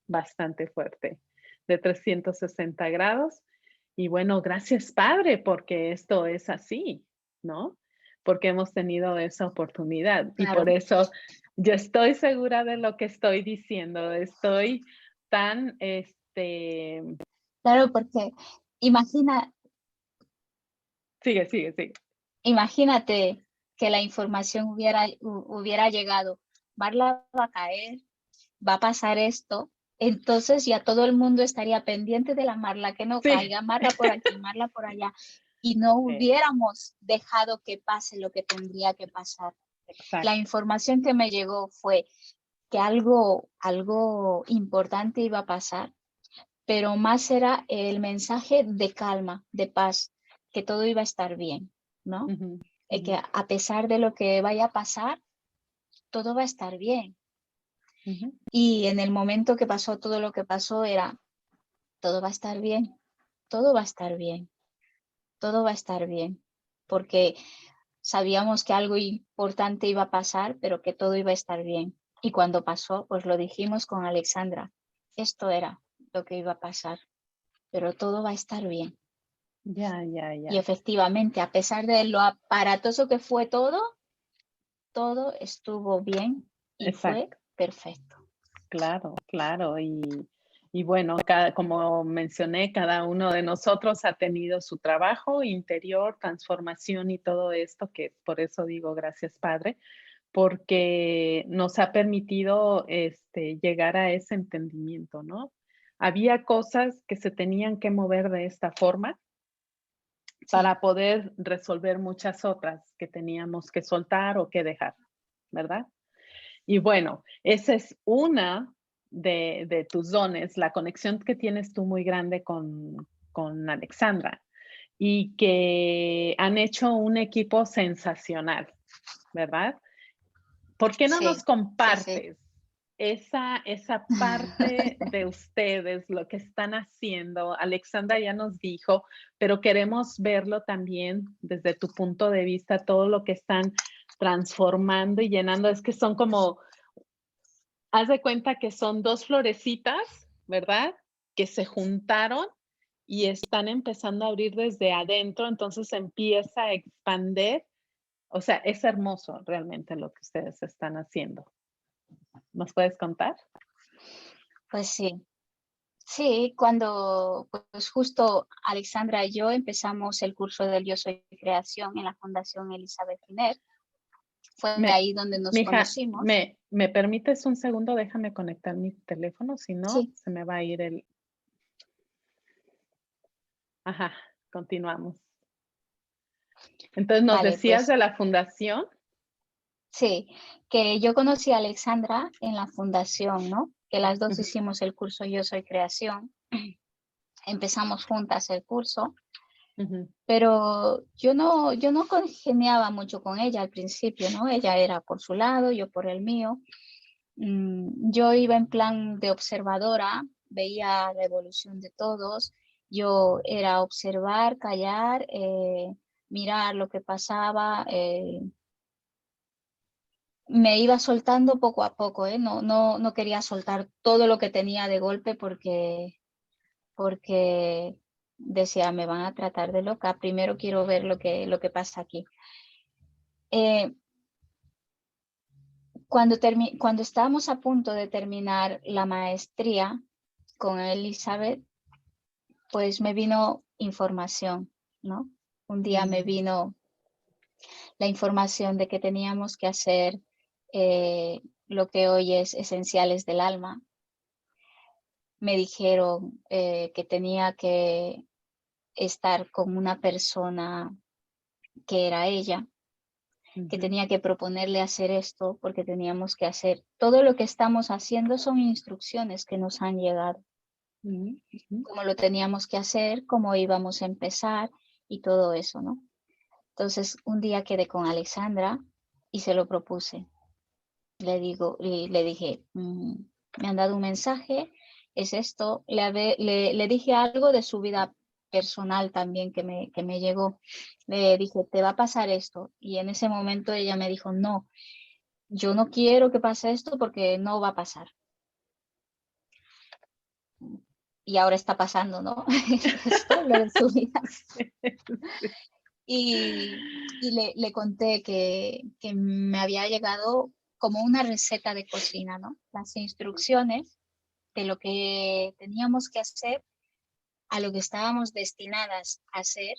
S1: bastante fuerte de 360 grados. Y bueno, gracias Padre, porque esto es así, ¿no? Porque hemos tenido esa oportunidad y por
S2: Claro,
S1: eso yo estoy segura de lo que estoy diciendo. Estoy tan,
S2: claro, porque imagina,
S1: sigue.
S2: imagínate que la información hubiera llegado, Marla va a caer, va a pasar esto, entonces ya todo el mundo estaría pendiente de la Marla que no
S1: Sí,
S2: caiga, Marla por aquí, Marla por allá, y no
S1: sí,
S2: hubiéramos dejado que pase lo que tendría que pasar. La
S1: exacto.
S2: información que me llegó fue que algo importante iba a pasar, pero más era el mensaje de calma, de paz, que todo iba a estar bien, ¿no?
S1: Ujú,
S2: Que
S1: ujú,
S2: a pesar de lo que vaya a pasar, todo va a estar bien.
S1: ujú,
S2: Y en el momento que pasó todo lo que pasó era, todo va a estar bien, todo va a estar bien, todo va a estar bien, porque sabíamos que algo importante iba a pasar, pero que todo iba a estar bien. Y cuando pasó, pues lo dijimos con Alexandra, esto era lo que iba a pasar, pero todo va a estar bien. Y
S1: ya.
S2: efectivamente, a pesar de lo aparatoso que fue todo, todo estuvo bien y fue
S1: Exacto.
S2: perfecto.
S1: Claro, claro. Y bueno, como mencioné, cada uno de nosotros ha tenido su trabajo interior, transformación y todo esto, que por eso digo gracias, Padre, porque nos ha permitido llegar a ese entendimiento, ¿no? Había cosas que se tenían que mover de esta forma
S2: Sí,
S1: para poder resolver muchas otras que teníamos que soltar o que dejar. ¿verdad? Y bueno, esa es una de tus dones, la conexión que tienes tú muy grande con Alexandra y que han hecho un equipo sensacional, ¿verdad? ¿Por qué no nos
S2: Sí, sí, sí.
S1: compartes esa parte de ustedes, lo que están haciendo? Alexandra ya nos dijo, pero queremos verlo también desde tu punto de vista, todo lo que están transformando y llenando. Es que son como, haz de cuenta que son dos florecitas, ¿verdad? Que se juntaron y están empezando a abrir desde adentro, entonces empieza a expandir. O sea, es hermoso realmente lo que ustedes están haciendo. ¿Nos puedes contar?
S2: Pues sí. Sí, cuando pues justo Alexandra y yo empezamos el curso del Yo Soy Creación en la Fundación Elizabeth Giner, fue
S1: Me,
S2: ahí donde nos
S1: mija,
S2: conocimos.
S1: ¿me permites un segundo? Déjame conectar mi teléfono, si no,
S2: Sí,
S1: se me va a ir el... Ajá, continuamos. Entonces, ¿nos
S2: vale,
S1: decías
S2: pues
S1: de la fundación?
S2: sí, que yo conocí a Alexandra en la fundación, ¿no? Que las dos
S1: Ujú,
S2: hicimos el curso Yo Soy Creación, empezamos juntas el curso,
S1: ujú,
S2: pero yo no congeniaba mucho con ella al principio, ¿no? Ella era por su lado, yo por el mío. Yo iba en plan de observadora, veía la evolución de todos, yo era observar, callar, mirar lo que pasaba, me iba soltando poco a poco, ¿eh? No quería soltar todo lo que tenía de golpe porque decía, me van a tratar de loca, primero quiero ver lo que pasa aquí. Eh, cuando estábamos a punto de terminar la maestría con Elizabeth, pues me vino información, ¿no? Un día me
S1: mm,
S2: vino la información de que teníamos que hacer lo que hoy es Esenciales del Alma. Me dijeron que tenía que estar con una persona que era ella, que
S1: ujú,
S2: tenía que proponerle hacer esto porque teníamos que hacer todo lo que estamos haciendo son instrucciones que nos han llegado,
S1: ujú, ujú,
S2: cómo lo teníamos que hacer, cómo íbamos a empezar y todo eso, ¿no? Entonces, un día quedé con Alexandra y se lo propuse. Le dije, me han dado un mensaje, es esto. Le dije algo de su vida personal también que me llegó. Le dije, te va a pasar esto. Y en ese momento ella me dijo, no, yo no quiero que pase esto porque no va a pasar. Y ahora está pasando, ¿no? Esto, lo de su vida.
S1: sí, sí.
S2: Y le conté que me había llegado como una receta de cocina, ¿no? Las instrucciones de lo que teníamos que hacer, a lo que estábamos destinadas a hacer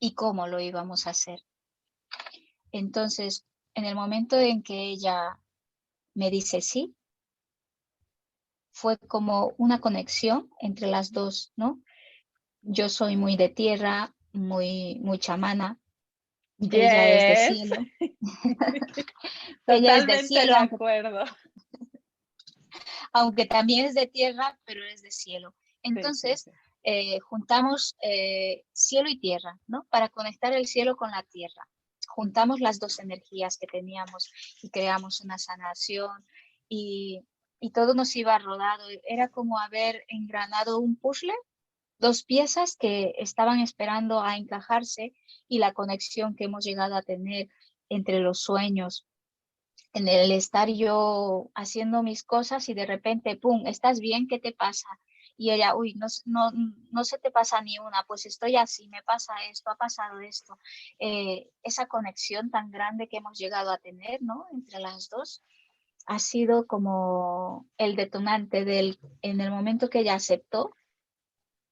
S2: y cómo lo íbamos a hacer. Entonces, en el momento en que ella me dice sí, fue como una conexión entre las dos, ¿no? Yo soy muy de tierra, muy chamana, ella es de
S1: Yes,
S2: cielo, ella es de
S1: totalmente de
S2: cielo,
S1: acuerdo.
S2: aunque también es de tierra, pero es de cielo.
S1: Sí, sí,
S2: Entonces,
S1: sí.
S2: juntamos cielo y tierra, ¿no? Para conectar el cielo con la tierra. Juntamos las dos energías que teníamos y creamos una sanación y todo nos iba rodado. Era como haber engranado un puzzle, dos piezas que estaban esperando a encajarse y la conexión que hemos llegado a tener entre los sueños, en el estar yo haciendo mis cosas y de repente, ¡pum!, ¿estás bien? ¿Qué te pasa? Y ella, uy, no se te pasa ni una, pues estoy así, me pasa esto, ha pasado esto. Esa conexión tan grande que hemos llegado a tener, ¿no? Entre las dos, ha sido como el detonante en el momento que ella aceptó,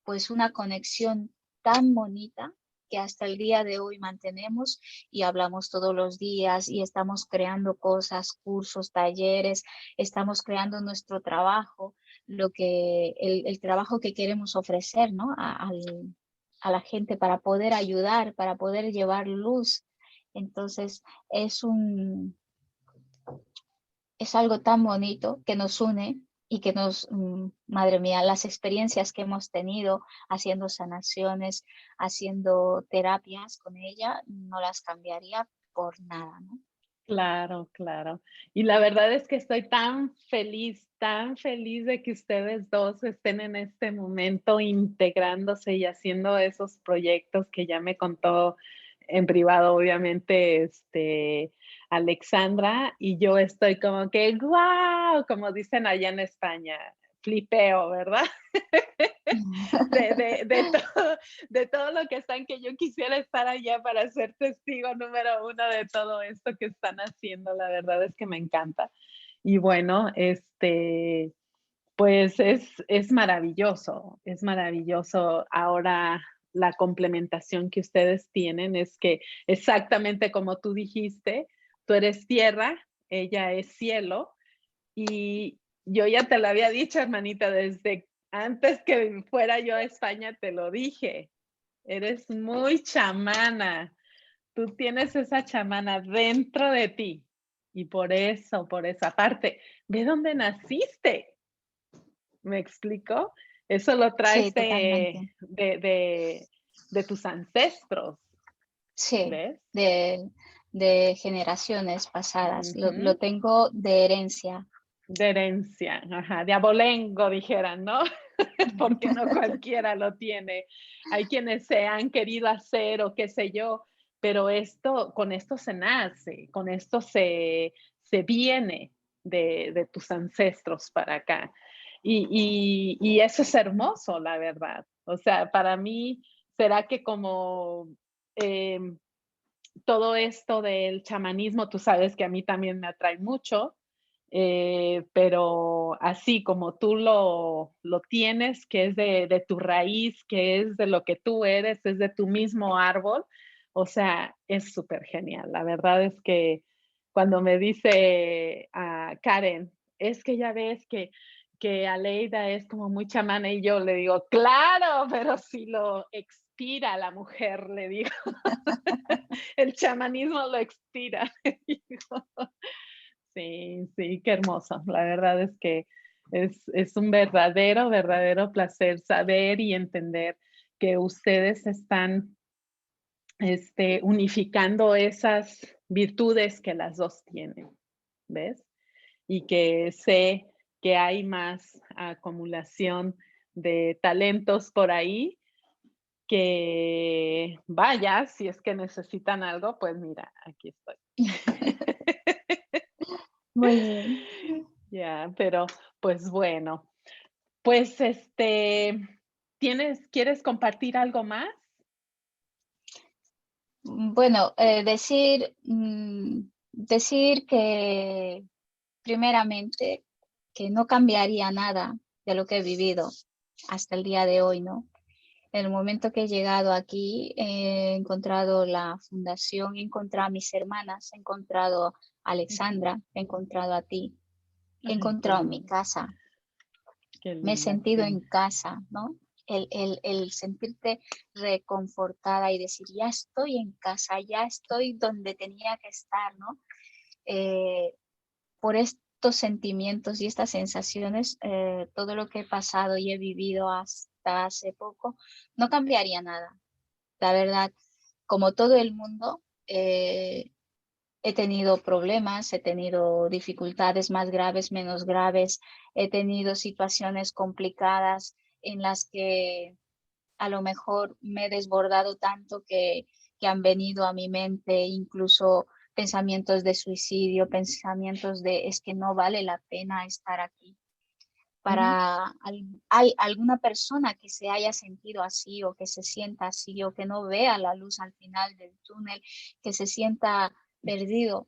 S2: pues una conexión tan bonita que hasta el día de hoy mantenemos y hablamos todos los días y estamos creando cosas, cursos, talleres, estamos creando nuestro trabajo, el trabajo que queremos ofrecer, ¿no? A la gente para poder ayudar, para poder llevar luz. Entonces, es un, es algo tan bonito que nos une y que nos, madre mía, las experiencias que hemos tenido haciendo sanaciones, haciendo terapias con ella, no las cambiaría por nada, ¿no?
S1: Claro, claro. Y la verdad es que estoy tan feliz de que ustedes 2 estén en este momento integrándose y haciendo esos proyectos que ya me contó en privado, obviamente, Alexandra, y yo estoy como que, guau, como dicen allá en España, flipeo, ¿verdad? De todo lo que están, que yo quisiera estar allá para ser testigo número uno de todo esto que están haciendo. La verdad es que me encanta. Y bueno, pues es maravilloso. Ahora la complementación que ustedes tienen es que exactamente como tú dijiste, tú eres tierra, ella es cielo, y yo ya te lo había dicho, hermanita, desde antes que fuera yo a España, te lo dije. Eres muy chamana. Tú tienes esa chamana dentro de ti. Y por esa parte, ve dónde naciste. ¿Me explico? Eso lo
S2: Sí,
S1: traes
S2: totalmente.
S1: de tus ancestros,
S2: Sí,
S1: ¿ves?
S2: de generaciones pasadas. Lo
S1: Ujú.
S2: tengo de herencia.
S1: De herencia, ajá, de abolengo, dijeran, ¿no? Porque no cualquiera lo tiene. Hay quienes se han querido hacer o qué sé yo, pero con esto se nace, con esto se viene de tus ancestros para acá. Y eso es hermoso, la verdad. O sea, para mí, será que como todo esto del chamanismo, tú sabes que a mí también me atrae mucho, pero así como tú lo tienes, que es de tu raíz, que es de lo que tú eres, es de tu mismo árbol, o sea, es súper genial. La verdad es que cuando me dice Karen, es que ya ves que Aleida es como muy chamana y yo le digo, claro, pero si lo expira la mujer, le digo, el chamanismo lo expira. Sí, sí, qué hermoso. La verdad es que es un verdadero placer saber y entender que ustedes están unificando esas virtudes que las dos tienen, ¿ves? Y que sé que hay más acumulación de talentos por ahí que vaya, si es que necesitan algo, pues mira, aquí estoy.
S2: Muy bien.
S1: Ya, pero pues bueno, pues ¿quieres compartir algo más?
S2: Bueno, decir que primeramente que no cambiaría nada de lo que he vivido hasta el día de hoy, ¿no? En el momento que he llegado aquí, he encontrado la fundación, he encontrado a mis hermanas, he encontrado a
S1: Ujú.
S2: Alexandra, he encontrado a ti, he
S1: Ay, qué
S2: encontrado mi
S1: linda,
S2: casa,
S1: qué
S2: me he
S1: linda,
S2: sentido
S1: sí.
S2: en casa, ¿no? El sentirte reconfortada y decir, ya estoy en casa, ya estoy donde tenía que estar, ¿no? Eh, por estos sentimientos y estas sensaciones, todo lo que he pasado y he vivido hasta hace poco, no cambiaría nada. La verdad, como todo el mundo, he tenido problemas, he tenido dificultades más graves, menos graves, he tenido situaciones complicadas en las que a lo mejor me he desbordado tanto que han venido a mi mente incluso pensamientos de suicidio, pensamientos de es que no vale la pena estar aquí.
S1: Ujú.
S2: Hay alguna persona que se haya sentido así o que se sienta así o que no vea la luz al final del túnel, que se sienta perdido,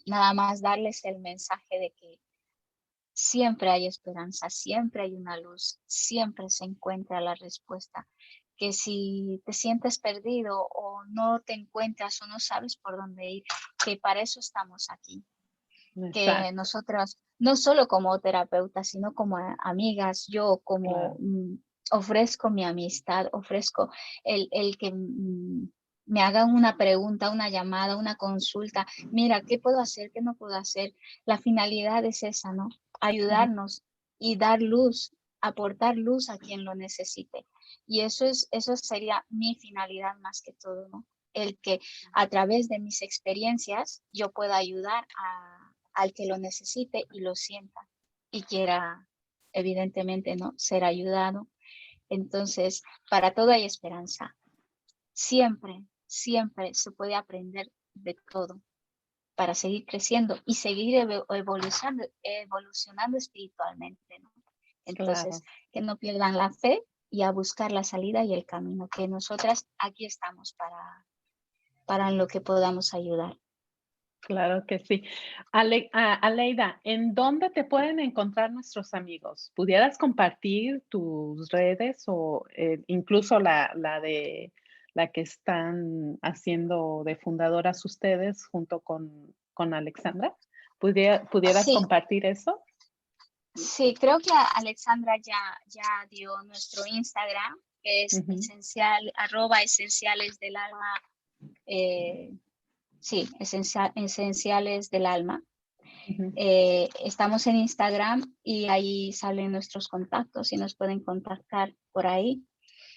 S2: nada más darles el mensaje de que siempre hay esperanza, siempre hay una luz, siempre se encuentra la respuesta. Que si te sientes perdido o no te encuentras o no sabes por dónde ir, que para eso estamos aquí. Que
S1: Exacto,
S2: nosotras, no solo como terapeutas, sino como amigas, yo como
S1: claro.
S2: ofrezco mi amistad, ofrezco el que me hagan una pregunta, una llamada, una consulta. Mira, ¿qué puedo hacer? ¿Qué no puedo hacer? La finalidad es esa, ¿no? Ayudarnos y dar luz, aportar luz a quien lo necesite. Y eso sería mi finalidad más que todo, ¿no? El que a través de mis experiencias yo pueda ayudar al que lo necesite y lo sienta y quiera, evidentemente, ¿no? Ser ayudado. Entonces, para todo hay esperanza. Siempre, siempre se puede aprender de todo para seguir creciendo y seguir evolucionando espiritualmente, ¿no? Entonces,
S1: Claro.
S2: que no pierdan la fe y a buscar la salida y el camino, que nosotras aquí estamos para lo que podamos ayudar.
S1: Claro que sí. Aleida, ¿en dónde te pueden encontrar nuestros amigos? ¿Pudieras compartir tus redes o incluso la que están haciendo de fundadoras ustedes junto con Alexandra? ¿Pudieras
S2: Sí,
S1: compartir eso?
S2: sí, creo que Alexandra ya dio nuestro Instagram, que es
S1: Ujú,
S2: esenciales del alma. Sí, esenciales del alma.
S1: ujú.
S2: Estamos en Instagram y ahí salen nuestros contactos y nos pueden contactar por ahí.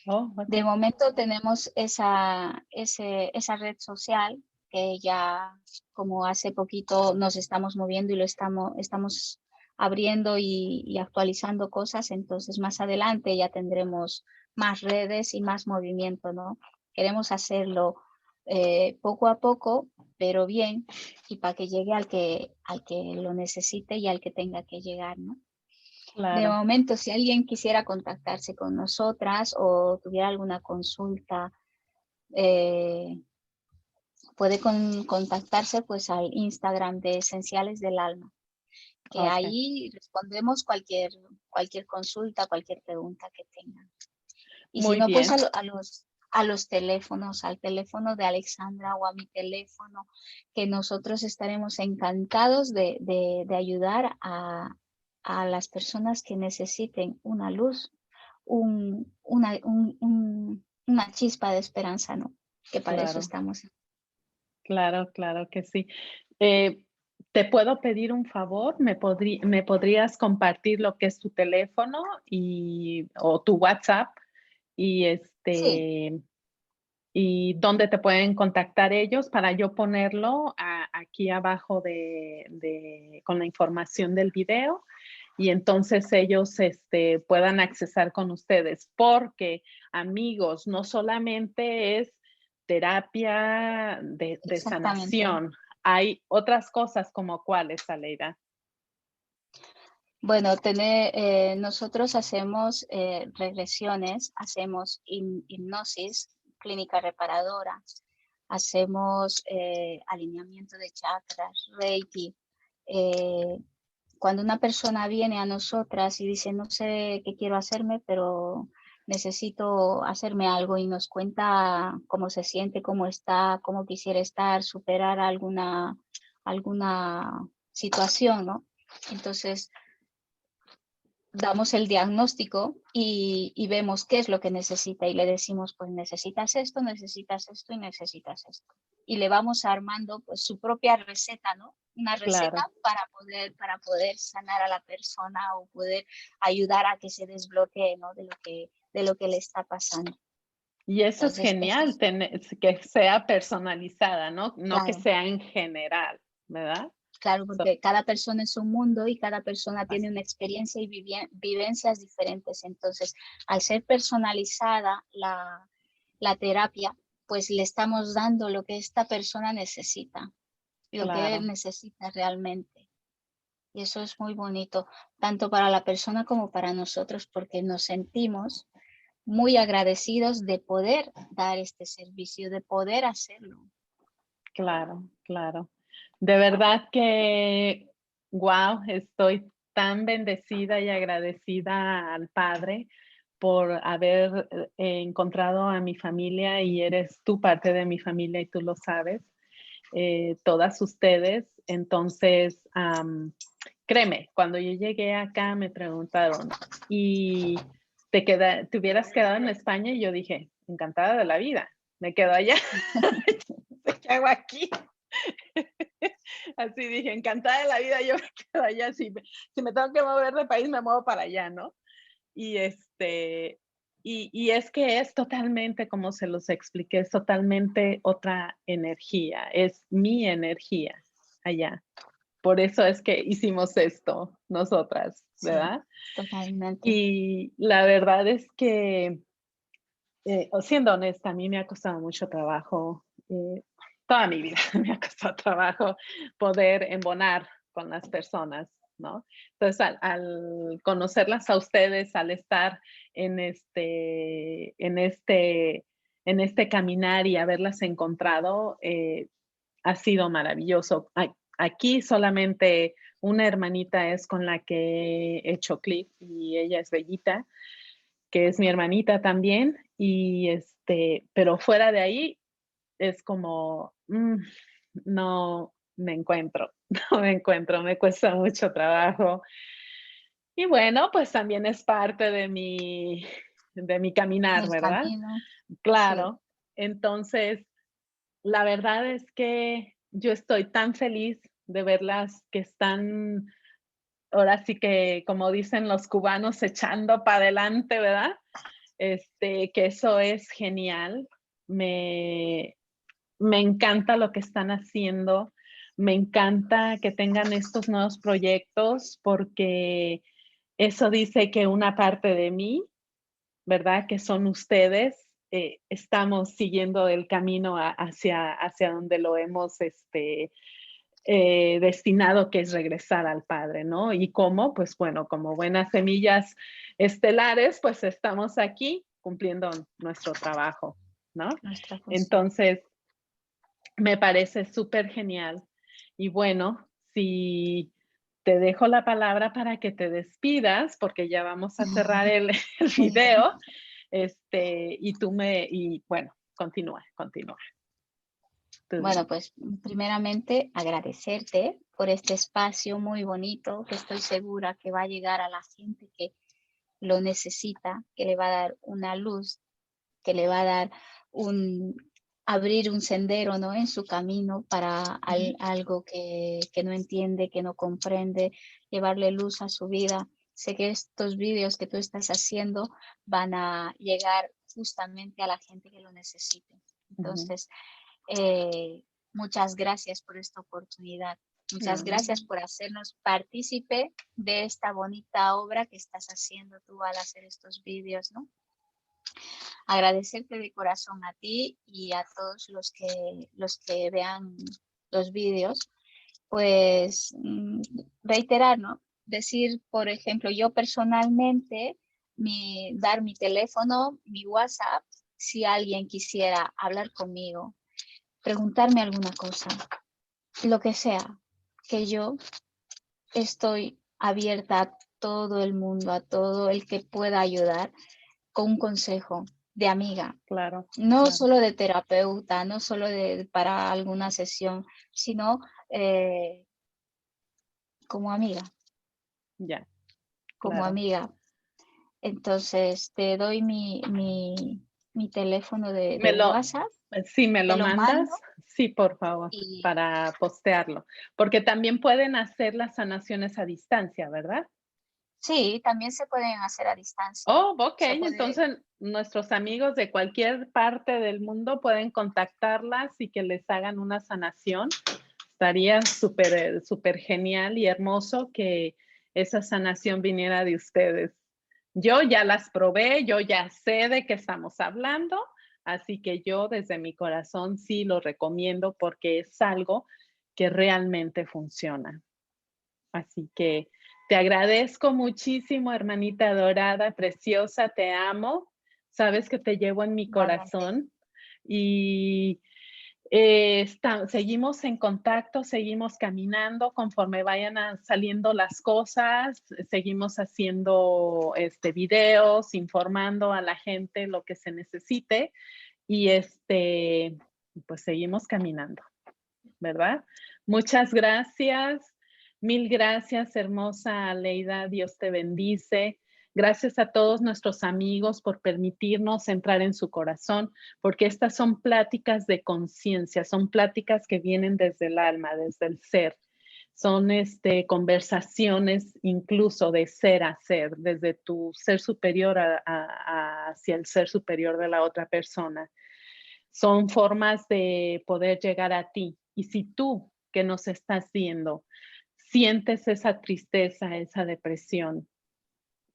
S1: Oh,
S2: De
S1: ok.
S2: momento tenemos esa red social que ya como hace poquito nos estamos moviendo y lo estamos abriendo y actualizando cosas, entonces más adelante ya tendremos más redes y más movimiento, ¿no? Queremos hacerlo poco a poco, pero bien, y para que llegue al que lo necesite y al que tenga que llegar, ¿no? De
S1: Claro.
S2: momento, si alguien quisiera contactarse con nosotras o tuviera alguna consulta, eh, puede contactarse pues al Instagram de Esenciales del Alma, que
S1: Ok.
S2: ahí respondemos cualquier consulta, cualquier pregunta que tengan. Y si
S1: Muy
S2: no, pues
S1: bien.
S2: a los teléfonos, al teléfono de Alexandra o a mi teléfono, que nosotros estaremos encantados de ayudar a las personas que necesiten una luz, una chispa de esperanza, ¿no? Que para eso
S1: Claro.
S2: estamos.
S1: Claro, claro que sí. Eh, ¿Te puedo pedir un favor? ¿Me podrías compartir lo que es tu teléfono o tu WhatsApp y,
S2: Sí,
S1: y dónde te pueden contactar ellos para yo ponerlo aquí abajo con la información del video y entonces ellos, puedan accesar con ustedes? Porque, amigos, no solamente es terapia de
S2: exactamente.
S1: sanación, hay otras cosas como cuáles, Aleida.
S2: Bueno, nosotros hacemos regresiones, hacemos hipnosis, clínica reparadora, hacemos alineamiento de chakras, Reiki. eh, Cuando una persona viene a nosotras y dice, no sé qué quiero hacerme, pero necesito hacerme algo y nos cuenta cómo se siente, cómo está, cómo quisiera estar, superar alguna situación, ¿no? Entonces, damos el diagnóstico y vemos qué es lo que necesita y le decimos, pues necesitas esto y necesitas esto. Y le vamos armando pues su propia receta, ¿no? Una receta
S1: Claro.
S2: para poder sanar a la persona o poder ayudar a que se desbloquee, ¿no? De lo que le está pasando.
S1: Y eso es
S2: Entonces, eso
S1: genial,
S2: es
S1: que sea personalizada, ¿no? No que
S2: claro.
S1: sea en general, ¿verdad?
S2: Claro,
S1: So-
S2: porque cada persona es un mundo y cada persona tiene una
S1: Así.
S2: experiencia y vivencias diferentes. Entonces, al ser personalizada la terapia, pues le estamos dando lo que esta persona necesita, lo que él
S1: Claro.
S2: necesita realmente. Y eso es muy bonito, tanto para la persona como para nosotros, porque nos sentimos muy agradecidos de poder dar este servicio, de poder hacerlo.
S1: Claro, claro. De verdad que, wow, estoy tan bendecida y agradecida al Padre por haber encontrado a mi familia y eres tú parte de mi familia y tú lo sabes, todas ustedes. Entonces, créeme, cuando yo llegué acá me preguntaron, ¿y te hubieras quedado en España? Y yo dije, encantada de la vida. me quedo allá. ¿Qué hago aquí? Así dije, encantada de la vida, yo me quedo allá. Si me tengo que mover de país, me muevo para allá, ¿no? Y y es que es totalmente, como se los expliqué, es totalmente otra energía, es mi energía allá. Por eso es que hicimos esto nosotras,
S2: Sí,
S1: ¿verdad?
S2: totalmente.
S1: Y la verdad es que, siendo honesta, a mí me ha costado mucho trabajo, toda mi vida me ha costado trabajo poder embonar con las personas, ¿no? Entonces, al conocerlas a ustedes, al estar en en este caminar y haberlas encontrado, ha sido maravilloso. Aquí solamente una hermanita es con la que he hecho clic y ella es Bellita, que es mi hermanita también, y pero fuera de ahí es como, no me encuentro, no me encuentro, me cuesta mucho trabajo. Y bueno, pues también es parte de mi caminar,
S2: El
S1: ¿verdad?
S2: camino, sí.
S1: Claro. Entonces, la verdad es que yo estoy tan feliz de verlas que están, ahora sí que, como dicen los cubanos, echando para adelante, ¿verdad? Que eso es genial. Me, me encanta lo que están haciendo. Me encanta que tengan estos nuevos proyectos porque eso dice que una parte de mí, ¿verdad? Que son ustedes, estamos siguiendo el camino hacia donde lo hemos destinado, que es regresar al Padre, ¿no? ¿Y cómo? Pues bueno, como buenas semillas estelares, pues estamos aquí cumpliendo nuestro trabajo, ¿no?
S2: Nuestra función.
S1: Entonces, me parece súper genial. Y bueno, si te dejo la palabra para que te despidas, porque ya vamos a cerrar el
S2: Muy bien.
S1: video, y bueno, continúa, continúa. Tú
S2: Bueno,
S1: dime.
S2: pues primeramente agradecerte por este espacio muy bonito que estoy segura que va a llegar a la gente que lo necesita, que le va a dar una luz, que le va a dar un abrir un sendero, ¿no? En su camino para
S1: Ujú,
S2: algo que no entiende, que no comprende, llevarle luz a su vida. Sé que estos vídeos que tú estás haciendo van a llegar justamente a la gente que lo necesite.
S1: ujú.
S2: Entonces, muchas gracias por esta oportunidad. Muchas
S1: No,
S2: gracias por hacernos partícipe de esta bonita obra que estás haciendo tú al hacer estos vídeos, ¿no? Agradecerte de corazón a ti y a todos los que vean los vídeos, pues reiterar, ¿no? Decir, por ejemplo, yo personalmente, dar mi teléfono, mi WhatsApp, si alguien quisiera hablar conmigo, preguntarme alguna cosa, lo que sea, que yo estoy abierta a todo el mundo, a todo el que pueda ayudar con un consejo de amiga,
S1: claro,
S2: no
S1: claro.
S2: solo de terapeuta, no solo para alguna sesión, sino como amiga,
S1: Ya,
S2: como
S1: claro.
S2: amiga. Entonces, te doy mi teléfono
S1: Me
S2: de
S1: lo,
S2: WhatsApp,
S1: si me
S2: te
S1: lo
S2: lo mando
S1: mandas, sí, por favor,
S2: y
S1: para postearlo, porque también pueden hacer las sanaciones a distancia, ¿verdad?
S2: sí, también se pueden hacer a distancia.
S1: Oh,
S2: Se
S1: okey,
S2: puede,
S1: entonces nuestros amigos de cualquier parte del mundo pueden contactarlas y que les hagan una sanación. Estaría súper, súper genial y hermoso que esa sanación viniera de ustedes. Yo ya las probé, yo ya sé de qué estamos hablando, así que yo desde mi corazón sí lo recomiendo porque es algo que realmente funciona. Así que te agradezco muchísimo, hermanita dorada, preciosa, te amo. Sabes que te llevo en mi
S2: igualmente.
S1: corazón y seguimos en contacto, seguimos caminando conforme vayan saliendo las cosas, seguimos haciendo videos, informando a la gente lo que se necesite y pues seguimos caminando. ¿Verdad? Muchas gracias, mil gracias, hermosa Aleida, Dios te bendice. Gracias a todos nuestros amigos por permitirnos entrar en su corazón, porque estas son pláticas de conciencia, son pláticas que vienen desde el alma, desde el ser. Son conversaciones incluso de ser a ser, desde tu ser superior hacia el ser superior de la otra persona. Son formas de poder llegar a ti. Y si tú que nos estás viendo sientes esa tristeza, esa depresión,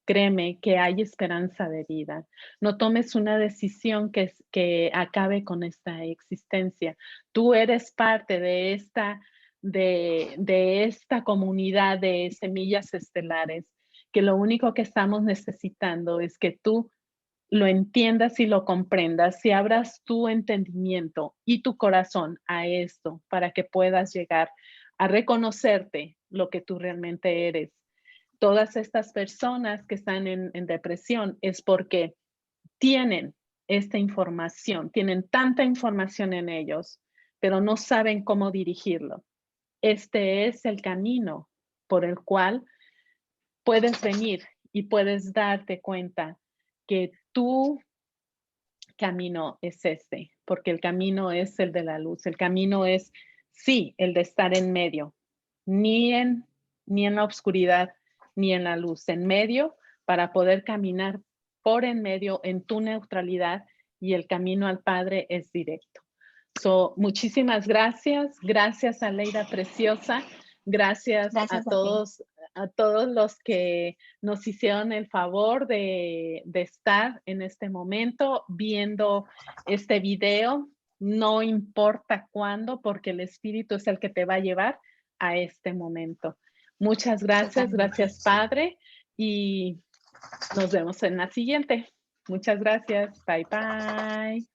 S1: créeme que hay esperanza de vida. No tomes una decisión que acabe con esta existencia. Tú eres parte de esta comunidad de semillas estelares, que lo único que estamos necesitando es que tú lo entiendas y lo comprendas, si abras tu entendimiento y tu corazón a esto para que puedas llegar a reconocerte lo que tú realmente eres. Todas estas personas que están en depresión es porque tienen esta información, tienen tanta información en ellos, pero no saben cómo dirigirlo. Este es el camino por el cual puedes venir y puedes darte cuenta que tu camino es este, porque el camino es el de la luz. El camino es, sí, el de estar en medio, ni en la oscuridad, ni en la luz, en medio, para poder caminar por en medio en tu neutralidad, y el camino al Padre es directo. Muchísimas gracias. Gracias, Aleida preciosa. Gracias
S2: Gracias a ti.
S1: a todos los que nos hicieron el favor de estar en este momento viendo este video. No importa cuándo, porque el Espíritu es el que te va a llevar a este momento. Muchas gracias.
S2: Totalmente.
S1: Gracias, Padre. Y nos vemos en la siguiente. Muchas gracias. Bye, bye.